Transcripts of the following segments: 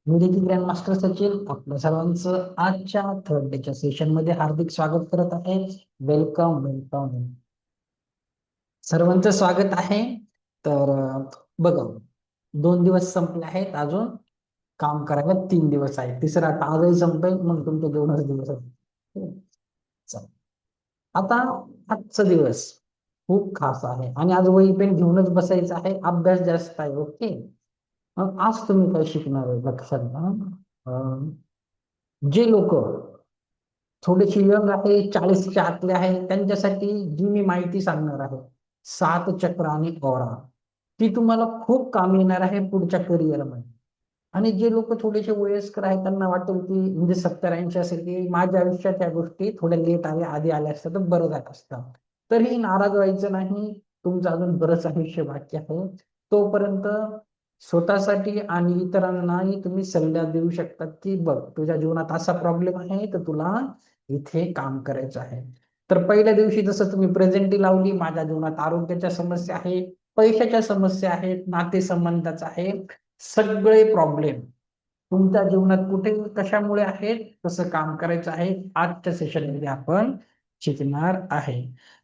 मी देखील grand master Sachin आपल्या सर्वांचं आजच्या थर्ड डेच्या सेशन मध्ये हार्दिक स्वागत करत आहे. वेलकम वेलकम, सर्वांचं स्वागत आहे. तर बघा, 2 दिवस संपले आहेत, अजून काम करायला 3 दिवस आहे. तिसरा आता आजही संपेल, मग तुमचे 2च दिवस आहेत. चला. आता आजचा दिवस खूप खास आहे आणि आज वही पेन घेऊनच बसायचं आहे. अभ्यास जास्त आहे. ओके. मग आज तुम्ही काय शिकणार आहे लक्षात घ्या. अं, जे लोक थोडेसे यंग आहे, 40च्या आतले आहे, त्यांच्यासाठी जी मी माहिती सांगणार आहे, 7 चक्र आणि ओरा, ती तुम्हाला खूप काम येणार आहे पुढच्या करिअरमध्ये. आणि जे लोक थोडेसे वयस्कर आहेत, त्यांना वाटेल की म्हणजे 70-80 असेल की माझ्या आयुष्यात या गोष्टी थोड्या लेट आल्या, आधी आल्या असतात तर बरं झालं असतं. तरीही नाराज व्हायचं नाही. तुमचं अजून बरंच आयुष्य बाकी आहे. तोपर्यंत स्वतःसाठी आणि इतरांनाही तुम्ही सल्ला देऊ शकता की बघ, तुझ्या जीवनात असा प्रॉब्लेम आहे तर तुला इथे काम करायचं आहे. तर पहिल्या दिवशी जसं तुम्ही प्रेझेंटी लावली, माझ्या जीवनात आरोग्याच्या समस्या आहेत, पैशाच्या समस्या आहेत, नातेसंबंधाचा आहे, सगळे प्रॉब्लेम तुमच्या जीवनात कुठे कशामुळे आहेत, कसं काम करायचं आहे, आजच्या सेशन मध्ये आपण शिकणार आहे.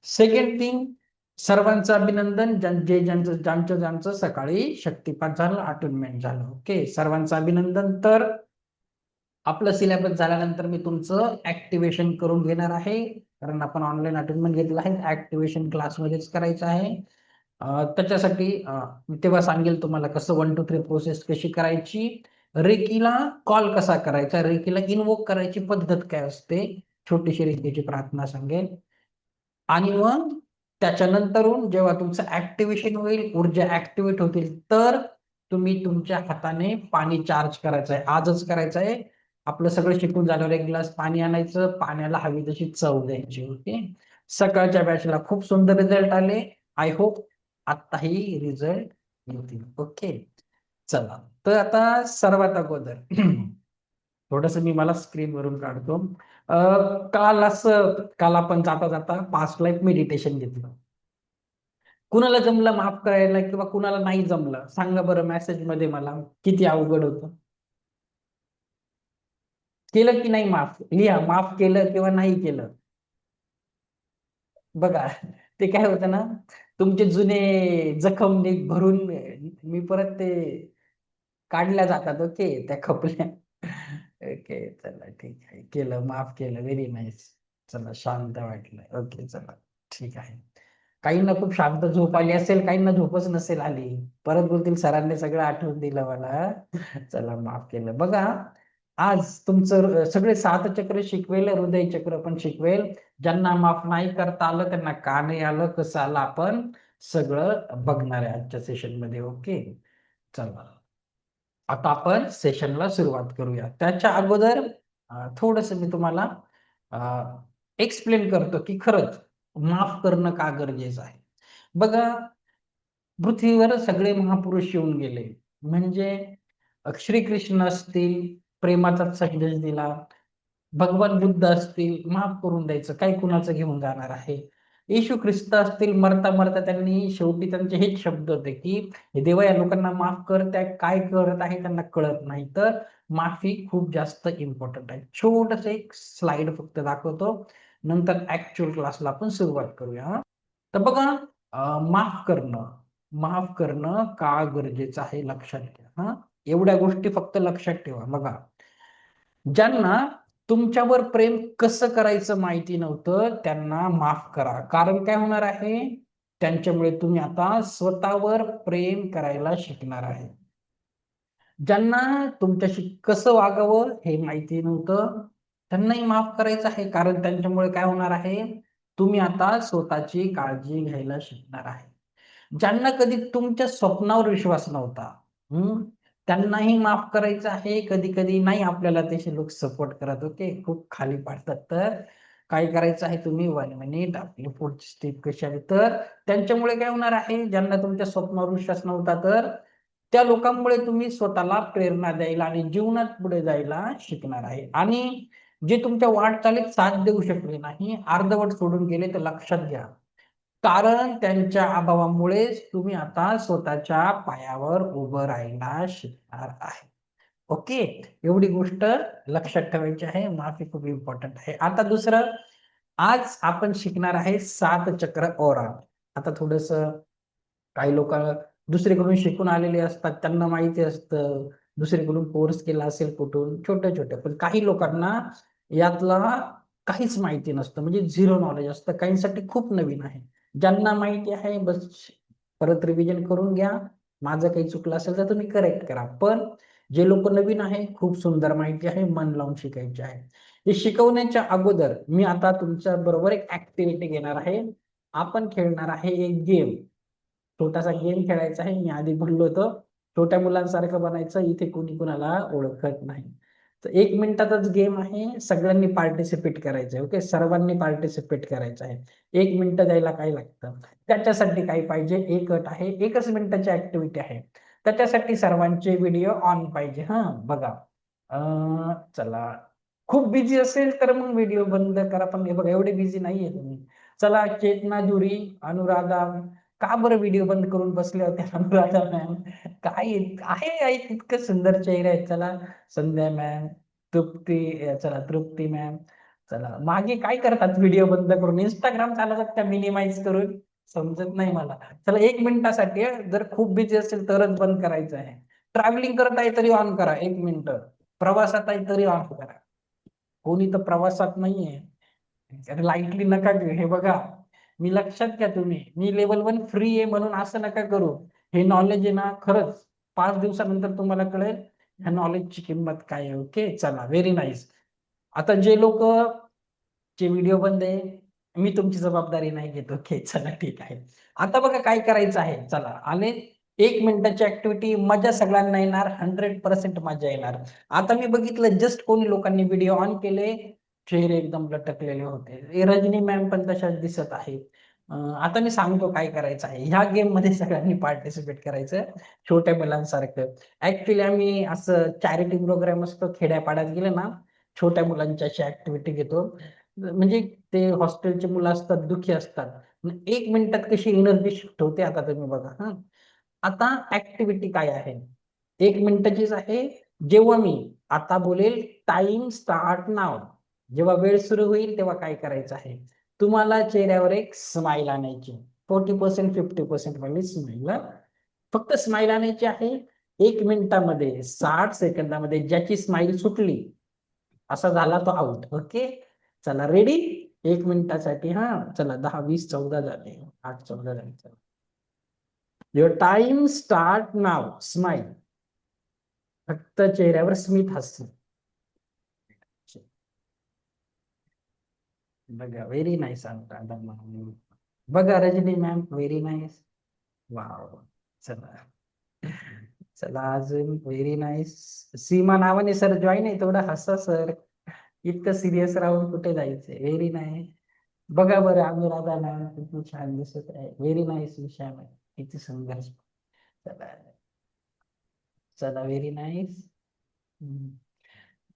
सेकंड थिंग, सर्वांचं अभिनंदन, ज्यांचं ज्यांचं ज्यांचं सकाळी शक्तिपात झालं, अटेन्डमेंट झालं. ओके, सर्वांचं अभिनंदन. तर आपलं सिलेबस झाल्यानंतर मी तुमचं ऍक्टिव्हेशन करून घेणार आहे, कारण आपण ऑनलाईन अटेन्डमेंट घेतलं आहे, ऍक्टिव्हेशन क्लासमध्येच करायचं आहे. त्याच्यासाठी मी तेव्हा सांगेल तुम्हाला कसं 1 2 3 प्रोसेस कशी करायची, रेकीला कॉल कसा करायचा, रेकीला इन्वोक करायची पद्धत काय असते, छोटीशी रेकीची प्रार्थना सांगेल. आणि मग त्याच्यानंतरून जेव्हा तुमचं ऍक्टिव्हेशन होईल, ऊर्जा ऍक्टिव्हेट होतील, तर तुम्ही तुमच्या हाताने पाणी चार्ज करायचं आहे. आजच करायचं आहे. आपलं सगळं शिकून झाल्यावर 1 ग्लास पाणी आणायचं, पाण्याला हवी तशी चव द्यायची. ओके. सकाळच्या बॅचला खूप सुंदर रिझल्ट आले. आय होप आत्ताही रिझल्ट येतील. ओके. चला. तर आता सर्वात अगोदर थोडस मी मला स्क्रीन वरून काढतो. काल आपण जाता जाता पास्ट लाईफ मेडिटेशन घेतलं. कुणाला जमलं माफ करायला किंवा कुणाला नाही जमलं सांगा बरं मेसेज मध्ये मला, किती अवघड होतं. केलं की नाही माफ, लिहा माफ केलं किंवा नाही केलं. बघा, ते काय होतं ना, तुमचे जुने जखम भरून मी परत ते काढल्या जातात. ओके, त्या खपल्या. ओके, चला ठीक आहे, केलं, माफ केलं, व्हेरी नाईस. चला, शांत वाटलं. ओके, चला ठीक आहे. काहींना खूप शांत झोप आली असेल, काहींना झोपच नसेल आली. परत बोलतील सरांनी सगळं आठवून दिलं मला. चला, माफ केलं. बघा, आज तुमचं सगळे 7 चक्र शिकवेल, हृदय चक्र पण शिकवेल. ज्यांना माफ नाही करता आलं, त्यांना का नाही आलं, कसं आलं, आपण सगळं बघणार आहे आजच्या सेशन मध्ये. ओके. चला, आता आपण सेशनला सुरुवात करूया. त्याच्या अगोदर थोडस मी तुम्हाला एक्सप्लेन करतो की खरंच माफ करणं का गरजेचं आहे. बघा, पृथ्वीवर सगळे महापुरुष येऊन गेले, म्हणजे श्रीकृष्ण असतील, प्रेमाचा संदेश दिला. भगवान बुद्ध असतील, माफ करून द्यायचं, काय कुणाचं घेऊन जाणार आहे. येशू ख्रिस्त असतील, मरता मरता त्यांनी शेवटी त्यांचे हेच शब्द होते की हे देवा, या लोकांना माफ कर, त्या काय करत आहे त्यांना कळत नाही. तर माफी खूप जास्त इम्पॉर्टंट आहे. छोटस एक स्लाइड फक्त दाखवतो, नंतर ऍक्च्युअल क्लासला आपण सुरुवात करूया. तर बघा, माफ करणं, माफ करणं का गरजेचं आहे लक्षात घ्या. एवढ्या गोष्टी फक्त लक्षात ठेवा. बघा, ज्यांना तुमच्यावर प्रेम कसं करायचं माहिती नव्हतं, त्यांना माफ करा. कारण काय होणार आहे, त्यांच्यामुळे तुम्ही आता स्वतःवर प्रेम करायला शिकणार आहे. ज्यांना तुमच्याशी कसं वागावं हे माहिती नव्हतं, त्यांनाही माफ करायचं आहे. कारण त्यांच्यामुळे काय होणार आहे, तुम्ही आता स्वतःची काळजी घ्यायला शिकणार आहे. ज्यांना कधी तुमच्या स्वप्नावर विश्वास नव्हता, त्यांनाही माफ करायचं आहे. कधी कधी नाही आपल्याला तसे लोक सपोर्ट करत, ओके, खूप खाली पाडतात. तर काय करायचं आहे, तुम्ही 1 मिनिट, आपली पुढची स्टेप कशी आहे, तर त्यांच्यामुळे काय होणार आहे, ज्यांना तुमच्या स्वप्नावर विश्वास नव्हता, तर त्या लोकांमुळे तुम्ही स्वतःला प्रेरणा द्यायला आणि जीवनात पुढे जायला शिकणार आहे. आणि जे तुमच्या वाटचालीत साथ देऊ शकले नाही, अर्धवट सोडून गेले, तर लक्षात घ्या, कारण त्यांच्या अभावामुळेच तुम्ही आता स्वतःच्या पायावर उभं राहायला शिकणार आहे. ओके, एवढी गोष्ट लक्षात ठेवायची आहे. माफी खूप इम्पॉर्टंट आहे. आता दुसरं, आज आपण शिकणार आहे 7 चक्र ओरा. आता थोडस काही लोक दुसरीकडून शिकून आलेले असतात, त्यांना माहिती असतं, दुसरीकडून कोर्स केला असेल कुठून, छोटे छोटे. पण काही लोकांना यातला काहीच माहिती नसतं, म्हणजे झिरो नॉलेज असतं. काहींसाठी खूप नवीन आहे. ज्यांना माहिती आहे बस परत रिव्हिजन करून घ्या. माझं काही चुकलं असेल तर तुम्ही करेक्ट करा. पण जे लोक नवीन आहे, खूप सुंदर माहिती आहे, मन लावून शिकायचे आहे. हे शिकवण्याच्या अगोदर मी आता तुमच्या बरोबर एक ऍक्टिव्हिटी घेणार आहे. आपण खेळणार आहे एक गेम. छोटासा गेम खेळायचा आहे. मी आधी बोललो होतो, छोट्या मुलांसारखं बनायचं, इथे कोणी कुणाला ओळखत नाही. तर 1 मिनिटाचाच गेम आहे. सगळ्यांनी पार्टिसिपेट करायचं आहे. ओके, सर्वांनी पार्टिसिपेट करायचं आहे. 1 मिनिट द्यायला काय लागतं? त्याच्यासाठी काय पाहिजे? एक अट आहे, 1च मिनिटाची ऍक्टिव्हिटी आहे. त्याच्यासाठी सर्वांचे व्हिडिओ ऑन पाहिजे. हा बघा, चला, खूप बिझी असेल तर मग व्हिडिओ बंद करा. पण हे बघा, एवढे बिझी नाहीये तुम्ही. चला, चेतना जुरी, अनुराधा, का बरं व्हिडिओ बंद करून बसले होते अनुराधा मॅम? काय आहे इतकं सुंदर चेहरे आहेत. चला, संध्या मॅम, तृप्ती, चला तृप्ती मॅम. चला, मागे काय करतात व्हिडिओ बंद करून? इंस्टाग्राम चालवतात का मिनिमाइज करून? समजत नाही मला. चला, 1 मिनिटासाठी जर खूप बिझी असेल तरच बंद करायचं आहे. ट्रॅव्हलिंग करत आहे तरी ऑन करा 1 मिनिट. प्रवासात आहे तरी ऑन करा. कोणी तर प्रवासात नाहीये, लाईटली नका घेऊ. हे बघा, मी लक्षात घ्या, तुम्ही मी लेवल 1 फ्री आहे म्हणून असं नका करू. हे नॉलेज आहे ना, खरंच 5 दिवसानंतर तुम्हाला कळेल ह्या नॉलेजची किंमत काय आहे. ओके, चला, व्हेरी नाईस. आता जे लोक चे व्हिडिओ बंद आहे, मी तुमची जबाबदारी नाही घेत. ओके, चला, ठीक आहे. आता बघा काय करायचं आहे. चला, आले 1 मिनिटाची ऍक्टिव्हिटी. मजा सगळ्यांना येणार, 100% मजा येणार. आता मी बघितलं, जस्ट कोणी लोकांनी व्हिडिओ ऑन केले, चेहरे एकदम लटकलेले होते. रजनी मॅम पण तशाच दिसत आहे. आता मी सांगतो काय करायचं आहे. ह्या गेम मध्ये सगळ्यांनी पार्टिसिपेट करायचं, छोट्या मुलांसारखं. ऍक्च्युली आम्ही असं चॅरिटी प्रोग्राम असतो, खेड्यापाड्यात गेले ना, छोट्या मुलांची अशी ऍक्टिव्हिटी घेतो. म्हणजे ते हॉस्टेलचे मुलं असतात, दुखी असतात. 1 मिनिटात कशी एनर्जी शिफ्ट होते आता तुम्ही बघा. हा, आता ऍक्टिव्हिटी काय आहे? 1 मिनिटाचीच आहे. जेव्हा मी आता बोलेल टाइम स्टार्ट नाव, जेव्हा वेळ सुरू होईल तेव्हा काय करायचं आहे? तुम्हाला चेहऱ्यावर एक स्माइल आणायची. 40% 50% म्हणजे स्माइल. फक्त स्माइल आणायची आहे. 1 मिनिटामध्ये 60 सेकंदामध्ये ज्याची स्माइल सुटली, असा झाला तो आउट. ओके, चला, रेडी? 1 मिनिटासाठी. हा, चला, 10 20 14 झाले, 8 14 झाले. चला, your time start now. Smile, फक्त चेहऱ्यावर स्मित हास्य. बघा, व्हेरी नाईस. बघा Rajani ma'am, very nice. Wow, चला. चला, अजून व्हेरी नाईस. सीमा नावाने सर जॉईन आहे, थोडं हसा सर. इतकं सिरियस राहून कुठे जायचंय? Very nice. बघा बरं, अनुराधा मॅम किती छान दिसत आहे. Very nice. विषय किती सुंदर. चला, चला, व्हेरी नाईस.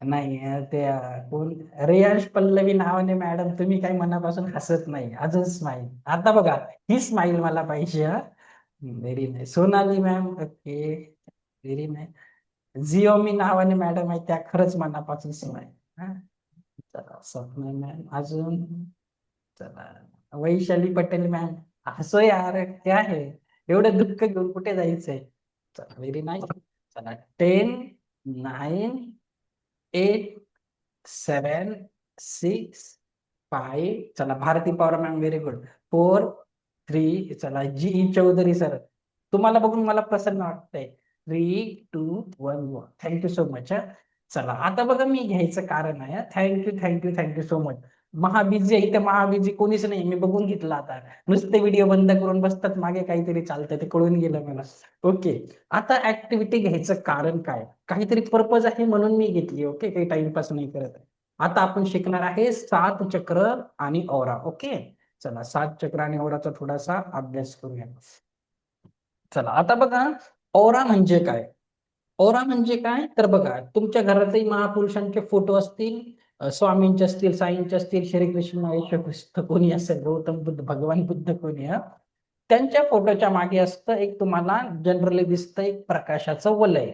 नाही, ते कोण, रेयांश पल्लवी नावाने मॅडम, तुम्ही काही मनापासून हसत नाही. अजून स्माइल. आता बघा, ही स्माइल मला पाहिजे. हा, very nice. Sonali ma'am, okay, very nice. जिओमी नावाने मॅडम आहे, त्या खरंच मनापासून स्माइल. हा, चला, स्वप्ना मॅम. अजून, चला, वैशाली पटेल मॅम. हसो यार, काय आहे एवढं दुःख घेऊन कुठे जायचंय? चला, व्हेरी नाईस. चला, 10 9 8 7 6 5. चला, Bharati Pawar ma'am, very good. 4 3. चला, जी चौधरी सर, तुम्हाला बघून मला प्रसन्न वाटतंय. 3 2 1. Thank you so much. चला, आता बघा, मी घ्यायचं कारण आहे. Thank you thank you thank you so much. महाबीजी आहे इथे, महाबीजी कोणीच नाही, मी बघून घेतलं. आता नुसते व्हिडिओ बंद करून बसतात, मागे काहीतरी चालतंय, ते कळून गेलं मला. ओके, आता ऍक्टिव्हिटी घ्यायचं कारण काय? काहीतरी पर्पज आहे म्हणून मी घेतली. ओके, काही टाइमपास नाही करत आहे. आता आपण शिकणार आहे 7 चक्र आणि ओरा. ओके, चला, 7 चक्र आणि ओराचा थोडासा अभ्यास करूया. चला, आता बघा, ओरा म्हणजे काय? ओरा म्हणजे काय तर बघा, तुमच्या घरातही महापुरुषांचे फोटो असतील, स्वामींचे असतील, साईंचे असतील, श्रीकृष्ण, येशू ख्रिस्त, कोणी असेल, गौतम बुद्ध, भगवान बुद्ध, कोणी. हा, त्यांच्या फोटोच्या मागे असतं एक, तुम्हाला जनरली दिसतं एक प्रकाशाचं वलय.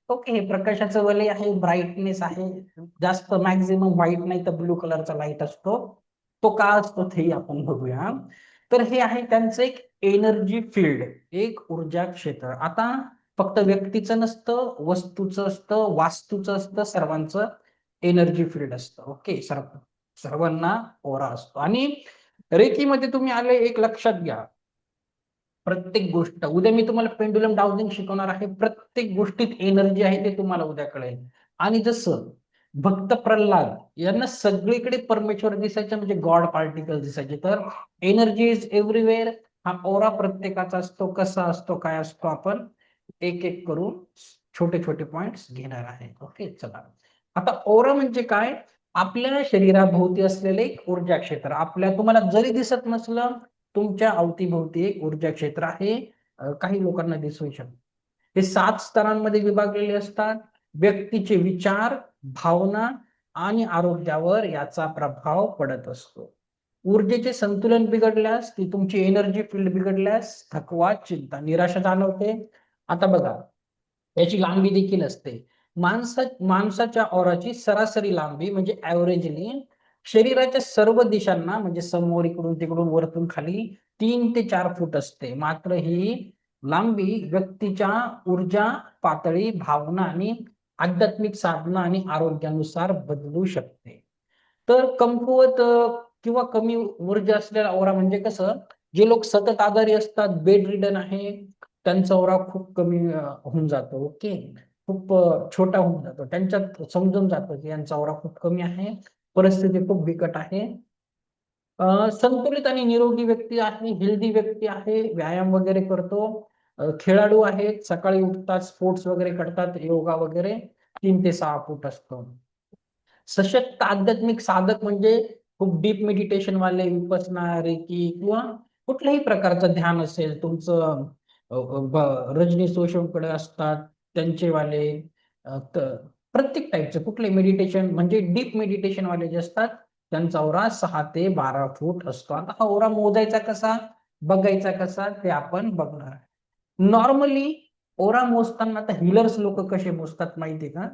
ओके, हे प्रकाशाचं वलय आहे, ब्राईटनेस आहे, जास्त मॅक्झिमम व्हाईट नाही तर ब्लू कलरचा लाईट असतो. तो का असतो तेही आपण बघूया. तर हे आहे त्यांचं एक एनर्जी फील्ड, एक ऊर्जा क्षेत्र. आता फक्त व्यक्तीचं नसतं, वस्तूचं असतं, वास्तूचं असतं, सर्वांचं एनर्जी फील्ड असतं. ओके, सर्वांना ओरा असतो. आणि रेकीमध्ये तुम्ही आले, एक लक्षात घ्या, प्रत्येक गोष्ट, उद्या मी तुम्हाला पेंडुलम डाउजिंग शिकवणार आहे, प्रत्येक गोष्टीत एनर्जी आहे ते तुम्हाला उद्या कळेल. आणि जसं भक्त प्रल्हाद यांना सगळीकडे परमेश्वर दिसायचे, म्हणजे गॉड पार्टिकल दिसायचे, तर एनर्जी इज एव्हरीवेअर. हा ओरा प्रत्येकाचा असतो, कसा असतो, काय असतो, आपण एक एक करून छोटे छोटे पॉइंट्स घेणार आहे. ओके, चला. आता ओरा म्हणजे काय? आपल्या शरीराभोवती असलेले एक ऊर्जा क्षेत्र. तुम्हाला जरी दिसत नसलं, तुमच्या अवतीभोवती एक ऊर्जा क्षेत्र आहे. काही लोकांना दिसू शकतं. हे 7 स्तरांमध्ये विभागलेले असतात. व्यक्तीचे विचार, भावना आणि आरोग्यावर याचा प्रभाव पडत असतो. ऊर्जेचे संतुलन बिघडल्यास, ती तुमची एनर्जी फील्ड बिघडल्यास थकवा, चिंता, निराशा जाणवते. आता बघा, याची लांबी देखील असते. माणसाच्या ओराची सरासरी लांबी म्हणजे ऍव्हरेजली शरीराच्या सर्व दिशांना, म्हणजे समोर, इकडून तिकडून, वरतून खाली 3 ते 4 फूट असते. मात्र ही लांबी व्यक्तीच्या ऊर्जा पातळी, भावना आणि आध्यात्मिक साधना आणि आरोग्यानुसार बदलू शकते. तर कमकुवत किंवा कमी ऊर्जा असलेला ओरा म्हणजे कसं? जे लोक सतत आजारी असतात, बेड रिडन आहे, त्यांचा ओरा खूप कमी होऊन जातो. ओके, खूप छोटा होऊन जातो. त्यांच्यात समजून जातं की यांचा ओरा खूप कमी आहे, परिस्थिती खूप बिकट आहे. संतुलित आणि निरोगी व्यक्ती आहे, हेल्दी व्यक्ती आहे, व्यायाम वगैरे करतो, खेळाडू आहेत, सकाळी उठतात, स्पोर्ट्स वगैरे करतात, योगा वगैरे, 3 ते 6 फूट असतो. सशक्त आध्यात्मिक साधक म्हणजे खूप डीप मेडिटेशन वाले, विपसना, रेकी किंवा कुठल्याही प्रकारचं ध्यान असेल तुमचं, रजनी सोशमकडे असतात त्यांचे वाले, प्रत्येक टाईपचे कुठले मेडिटेशन, म्हणजे डीप मेडिटेशन वाले जे असतात, त्यांचा ओरा 6 ते 12 फूट असतो. आता हा ओरा मोजायचा कसा, बघायचा कसा, ते आपण बघणार. नॉर्मली ओरा मोजताना आता हिलर्स लोक कसे मोजतात माहितीये का?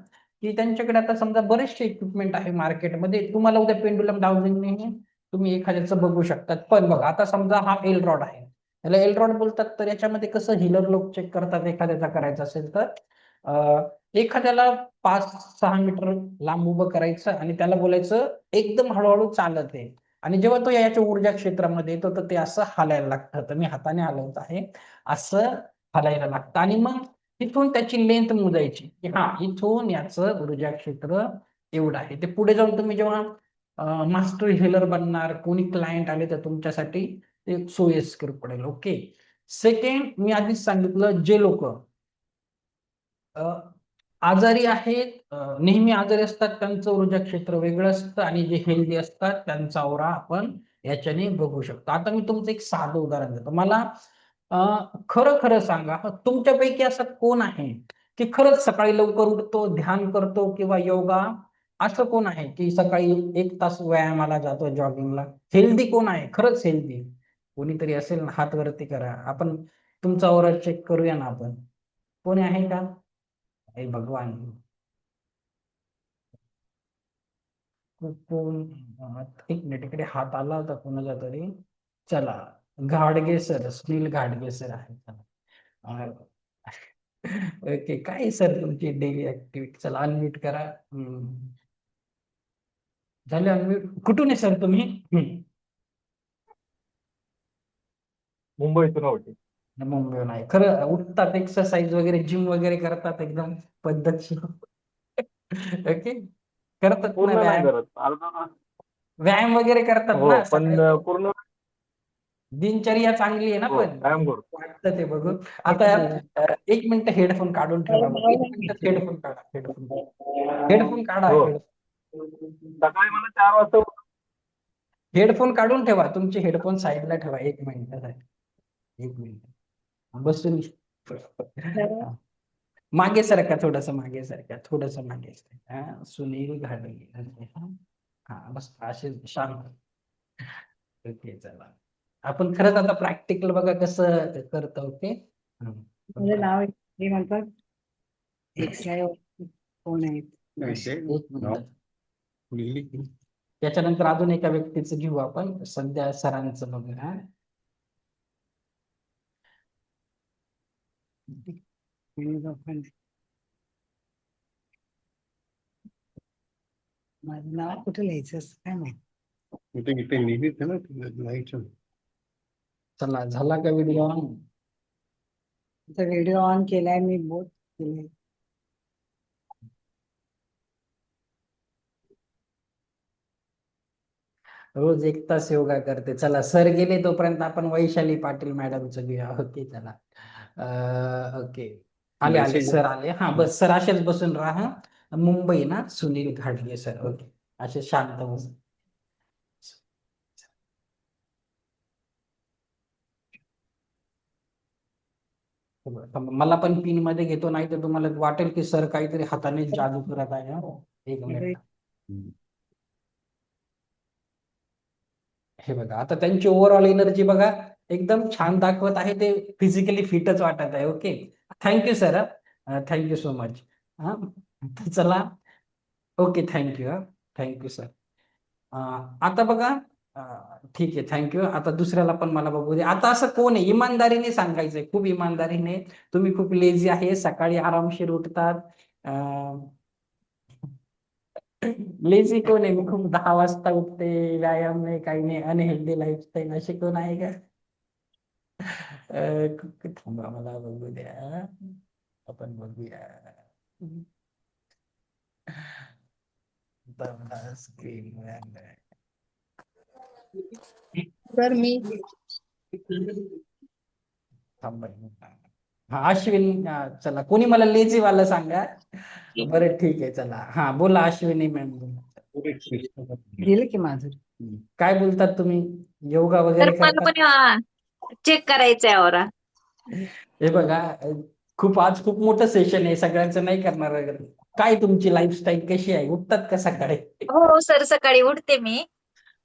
की त्यांच्याकडे आता समजा बरेचसे इक्विपमेंट आहे मार्केटमध्ये, तुम्हाला उद्या पेंडुलम डाउजिंग तुम्ही एखाद्याचं बघू शकतात. पण बघा, आता समजा हा एल रॉड आहे, याला एल रॉड बोलतात. तर याच्यामध्ये कसं हिलर लोक चेक करतात, एखाद्याचा करायचा असेल तर एखाद्याला 5-6 मीटर लांब उभं करायचं आणि त्याला बोलायचं एकदम हळूहळू चालत आहे. आणि जेव्हा तो याच्या ऊर्जा क्षेत्रामध्ये येतो, तर ते असं हालायला लागतं. तर मी हाताने हलवत आहे, असं हलायला लागतं. आणि मग तिथून त्याची लेंथ मोजायची, की हा इथून याचं ऊर्जा क्षेत्र एवढं आहे. ते पुढे जाऊन तुम्ही जेव्हा मास्टर हिलर बनणार, कोणी क्लायंट आले तर तुमच्यासाठी ते सोयीस्कर पडेल. ओके. सेकंड, मी आधीच सांगितलं, जे लोक आजारी आहेत, नेहमी आजारी असतात, त्यांचं ऊर्जा क्षेत्र वेगळं असतं, आणि जे हेल्दी असतात त्यांचा ओरा आपण याच्याने बघू शकतो. आता मी तुमचं एक साधं उदाहरण देतो. मला खरं खरं सांगा, तुमच्यापैकी असं कोण आहे की खरंच सकाळी लवकर उठतो, ध्यान करतो किंवा योगा, असं कोण आहे की सकाळी 1 तास व्यायामाला जातो, जॉगिंगला? हेल्दी कोण आहे, खरंच हेल्दी? कोणीतरी असेल ना, हात वरती करा, आपण तुमचा ओरा चेक करूया ना आपण. कोणी आहे का? हे भगवान. कोण? एक मिनिट, इकडे हात आला होता कोणाचा तरी. चला, घाडगे सर, सुनील घाडगे सर आहे. चला. ओके, काय सर तुमची डेली ऍक्टिव्हिटी? चला, अनम्यूट करा. झाले अनम्यूट. कुठून आहे सर तुम्ही? मुंबईतून होते. मुंबईहून आहे. खरं उठतात, एक्सरसाइज वगैरे, जिम वगैरे करतात एकदम पद्धतशीर? ओके, करतात ना पूर्ण नाही व्यायाम? करत, अर्धा तास. व्यायाम वगैरे करतात हो, ना पण सकाळी? पूर्ण. दिनचर्या चांगली आहे ना हो, पण? व्यायाम करतो. वाटतं ते बघून. आता 1 मिनिट हेडफोन काढून ठेवा. 1 मिनिट हेडफोन काढा, हेडफोन. हेडफोन काढा, हो, हेडफोन. सकाळी मला 4 वाजता हेडफोन काढून ठेवा, तुमचे हेडफोन साईडला ठेवा 1 मिनिटासाठी. 1 मिनिट बसून. हा. मागे सरका, थोडस मागे सरका, थोडस मागे सरका. सुनील घाडगे. हा, हा, बस असे शांत. ओके, चला. आपण खरंच आता प्रॅक्टिकल बघा कसं करतो. ओके. माझे नाव हे म्हणतात. कोण आहेत? एक मिनिट. त्याच्यानंतर अजून एका व्यक्तीचं घेऊ आपण, सध्या सरांचं बघूया. माझं नाव कुठे लिहायचं काय माहिती. चला, झाला का व्हिडिओ ऑन? व्हिडिओ ऑन केलाय मी, बोट केलंय. रोज 1 तास योगा करते. चला, सर गेले तोपर्यंत आपण वैशाली पाटील मॅडमचं घेऊया. ओके, चला. ओके, आले सर आले. हा, बस सर असेच बसून राहा. मुंबई ना, सुनील घाडगे सर. ओके, असे शांत बस. मला पण पिन मध्ये घेतो, नाही तर तुम्हाला वाटेल की सर काहीतरी हाताने जादू करत आहे. एक मिनिट. हे बघा, आता त्यांची ओव्हरऑल एनर्जी बघा, एकदम छान दाखवत आहे. ते फिजिकली फिटच वाटत आहे. Okay, thank you sir. Thank you so much. हा, चला. Okay, thank you. Thank you sir. आता बघा, ठीक आहे, थँक्यू. आता दुसऱ्याला पण मला बघू दे. आता असं कोण आहे, इमानदारीने सांगायचंय, खूप इमानदारीने. तुम्ही खूप लेझी आहे, सकाळी आरामशीर उठतात. लेझी कोण आहे? मी खूप 10 वाजता उठते, व्यायाम नाही, काही नाही, अनहेल्दी लाईफस्टाईल, असे कोण आहे का? थांबा, मला बघू द्या, आपण बघूया. स्क्रीन तर मी थांबा. हा, अश्विन. चला, कोणी मला लेझी वाला सांगा. बरं, ठीक आहे, चला. हा, बोला अश्विनी मॅम, बोला. दिलं की माझं. काय बोलतात तुम्ही? योगा तर वगैरे मला करतात? पण चेक करायचंय औरा. हे बघा, आज खूप मोठं सेशन आहे, सगळ्यांचं नाही करणार वगैरे. काय तुमची लाईफस्टाईल कशी आहे? उठतात का सकाळी? हो सर, सकाळी उठते मी.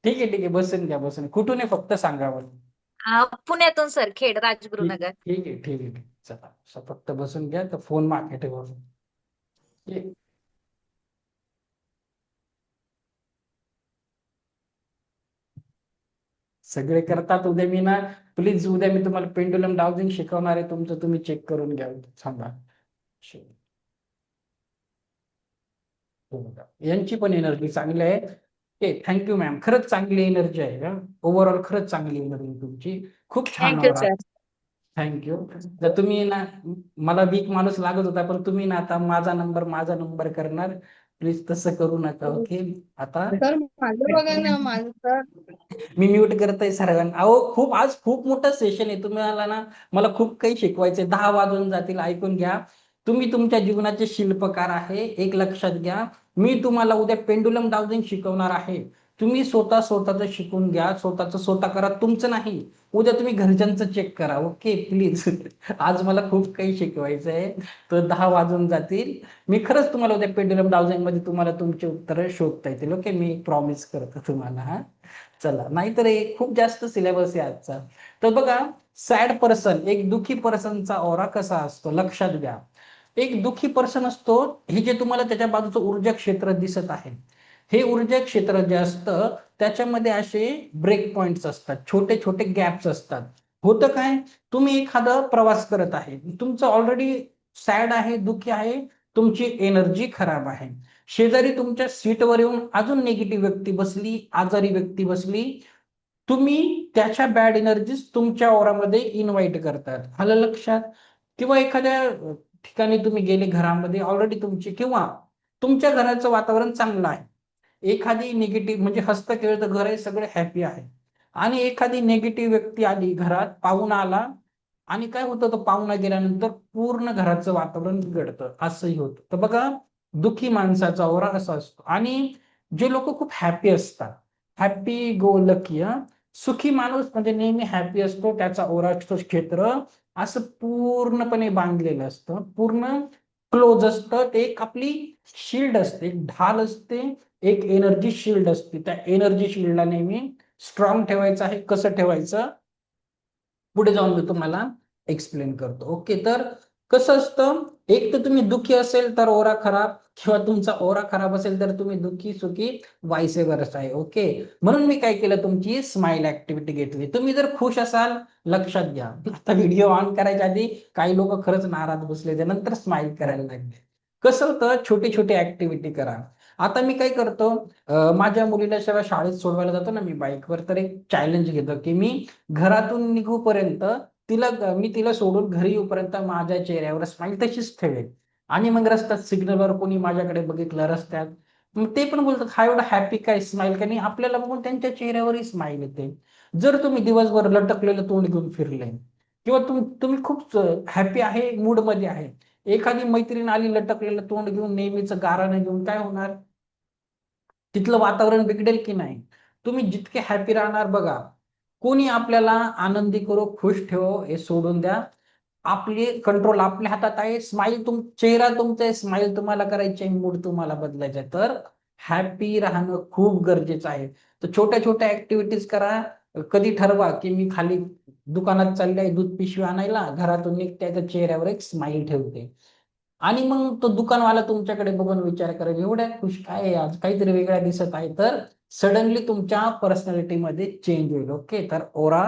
ठीक आहे, ठीक आहे, बसून घ्या, बसून. कुठून आहे फक्त सांगा मला. पुण्यातून सर, खेड, ठीक राजगुरुनगर. ठीक आहे, ठीक आहे. चला, फक्त बसून घ्या, तर फोन मागे ठेवा. सगळे करतात. उद्या मी ना, प्लीज, उद्या मी तुम्हाला पेंडुलम डाउजिंग शिकवणार आहे. तुमचं तुम्ही चेक करून घ्या. सांगा. यांची पण एनर्जी चांगली आहे. थँक्यू मॅम, खरंच चांगली एनर्जी आहे. ओव्हरऑल खरंच चांगली एनर्जी तुमची, खूप छान. Thank you sir. थँक्यू. तर तुम्ही ना, मला वीक माणूस लागत होता, पण तुम्ही ना आता माझा नंबर करणार. प्लीज तसं करू नका. ओके, आता माझं बघा ना, माझं तर मी म्यूट करतोय सर्वांना. अहो, आज खूप मोठं सेशन आहे. तुम्हाला ना, मला खूप काही शिकवायचंय. 10 वाजून जातील, ऐकून घ्या. तुम्ही तुमच्या जीवनाचे शिल्पकार आहे, एक लक्षात घ्या. मी तुम्हाला उद्या पेंडुलम डाउजिंग शिकवणार आहे. तुम्ही स्वतःच शिकून घ्या, स्वतः करा, तुमचं नाही. उद्या तुम्ही घरच्यांचं चेक करा. Okay, please. आज मला खूप काही शिकवायचं आहे. तर 10 वाजून जातील. मी खरंच तुम्हाला उद्या पेंडुलम डाउजिंग मध्ये तुम्हाला तुमची उत्तरं शोधता येतील. ओके, मी प्रॉमिस करतो तुम्हाला. हा, चला, नाहीतर खूप जास्त सिलेबस आहे आजचा. तर बघा, सॅड पर्सन, एक दुखी पर्सनचा ऑरा कसा असतो लक्षात घ्या. एक दुखी पर्सन असतो, हे जे तुम्हाला त्याच्या बाजूचं ऊर्जा क्षेत्र दिसत आहे, हे ऊर्जा क्षेत्र जे असतं, त्याच्यामध्ये असे ब्रेक पॉइंट्स असतात, छोटे छोटे गॅप्स असतात. होतं काय, तुम्ही एखादा प्रवास करत आहे, तुमचं ऑलरेडी सॅड आहे, दुःखी आहे, तुमची एनर्जी खराब आहे. शेजारी तुमच्या सीटवर येऊन अजून निगेटिव्ह व्यक्ती बसली, आजारी व्यक्ती बसली, तुम्ही त्याच्या बॅड एनर्जीज तुमच्या ओरामध्ये इन्व्हाइट करतात. आलं लक्षात? किंवा एखाद्या ठिकाणी तुम्ही गेले, घरामध्ये ऑलरेडी तुमची किंवा तुमच्या घराचं वातावरण चांगलं आहे, एखादी निगेटिव्ह म्हणजे हस्त खेळतं घर आहे, सगळे हॅपी आहे, आणि एखादी निगेटिव्ह व्यक्ती आली घरात, पाहुणा आला, आणि काय होतं, तो पाहुणा गेल्यानंतर पूर्ण घराचं वातावरण बिघडतं. असंही होतं. तर बघा, दुःखी माणसाचा ओरा असा असतो. आणि जे लोक खूप हॅपी असतात, हॅपी गो लकी, सुखी माणूस म्हणजे नेहमी हॅपी असतो, त्याचा ओरा क्षेत्र असं पूर्णपणे बांधलेलं असतं, पूर्ण क्लोज असतं. ते एक आपली शिल्ड असते, एक ढाल असते, एक एनर्जी शिल्ड असते. त्या एनर्जी शिल्डला नेहमी स्ट्रॉंग ठेवायचं आहे. कसं ठेवायचं, पुढे जाऊन मी तुम्हाला एक्सप्लेन करतो. ओके, तर कसं असतं, एक तर तुम्ही दुःखी असेल तर ओरा खराब, किंवा तुमचा ओरा खराब असेल तर तुम्ही दुःखी सुखी, वाईस वर्सा आहे. ओके, म्हणून मी काय केलं, तुमची स्माइल ऍक्टिव्हिटी घेतली. तुम्ही जर खुश असाल, लक्षात घ्या, आता व्हिडिओ ऑन करायच्या आधी काही लोक खरंच नाराज बसले, नंतर स्माइल करायला लागले. कसं होतं, छोटी छोटी ऍक्टिव्हिटी करा. आता मी काय करतो, माझ्या मुलीला जेव्हा शाळेत सोडवायला जातो ना मी बाईकवर, तर एक चॅलेंज घेतो की मी घरातून निघूपर्यंत मी तिला सोडून घरी येऊपर्यंत माझ्या चेहऱ्यावर स्माइल तशीच ठेवेल. आणि मग रस्त्यात सिग्नलवर कोणी माझ्याकडे बघितलं रस्त्यात, मग ते पण बोलतात, हा एवढा हॅपी काय स्माइल, का नाही, आपल्याला बघून त्यांच्या चेहऱ्यावरही स्माइल येते. जर तुम्ही दिवसभर लटकलेलं तोंड घेऊन फिरले, किंवा तुम्ही खूप हॅपी आहे, मूड मध्ये आहे, एखादी मैत्रीण आली लटकलेलं तोंड घेऊन, नेहमीच गाराणं घेऊन, काय होणार, तिथलं वातावरण बिघडेल की नाही. तुम्ही जितके हॅपी राहणार, बघा, कोणी आपल्याला आनंदी करो, खुश ठेवो, हे सोडून द्या. आपले कंट्रोल आपल्या हातात आहे. चेहरा तुमचा आहे, स्माइल तुम्हाला करायची आहे, मूड तुम्हाला बदलायचा आहे. तर हॅपी राहणं खूप गरजेचं आहे. तर छोट्या छोट्या ऍक्टिव्हिटीज करा. कधी ठरवा की मी खाली दुकानात चालले आहे दूध पिशवी आणायला, घरातून निघते तर चेहऱ्यावर एक स्माइल ठेवते. आणि मग तो दुकानवाला तुमच्याकडे बघून विचार करेल, एवढ्या खुश काय आहे आज, काहीतरी वेगळा दिसत आहे. तर सडनली तुमच्या पर्सनॅलिटी मध्ये चेंज होईल. ओके, तर ओरा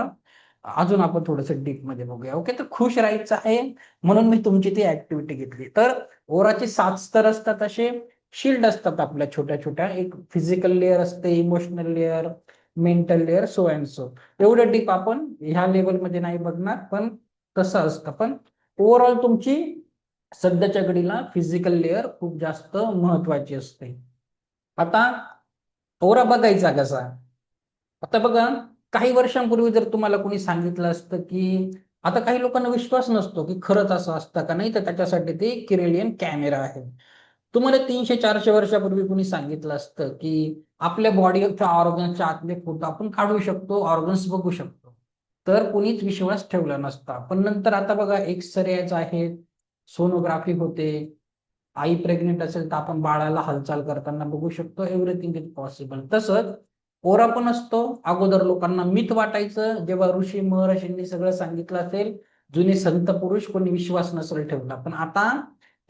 अजून आपण थोडस डीप मध्ये बघूया. ओके, तर खुश राहायचं आहे म्हणून मी तुमची ती ऍक्टिव्हिटी घेतली. तर ओराचे 7 स्तर असतात, असे शिल्ड असतात आपल्या छोट्या छोट्या. एक फिजिकल लेअर असते, emotional layer, mental layer, so and so. एवढं डीप आपण ह्या लेवलमध्ये नाही बघणार, पण तसं असतं. पण ओव्हरऑल तुमची सध्याच्या घडीला फिजिकल लेअर खूप जास्त महत्वाची असते. आता ओरा बघायचा कसा, आता बघा, काही वर्षांपूर्वी जर तुम्हाला कोणी सांगितलं असतं की, आता काही लोकांना विश्वास नसतो की खरंच असं असतं का नाही, तर त्याच्यासाठी ते किरेलियन कॅमेरा आहे. तुम्हाला 300-400 वर्षापूर्वी कोणी सांगितलं असतं की आपल्या बॉडीच्या ऑर्गन्सच्या आतले फोटो आपण काढू शकतो, ऑर्गन्स बघू शकतो, तर कोणीच विश्वास ठेवला नसता. पण नंतर आता बघा, एक्सरेज आहेत, सोनोग्राफी होते, आई प्रेग्नेंट असेल तर आपण बाळाला हालचाल करताना बघू शकतो. Everything is possible. तसंच ओरा पण असतो. अगोदर लोकांना मिथ वाटायचं, जेव्हा ऋषी महर्षींनी सगळं सांगितलं असेल, जुने संत पुरुष, कोणी विश्वास नसेल ठेवला. पण आता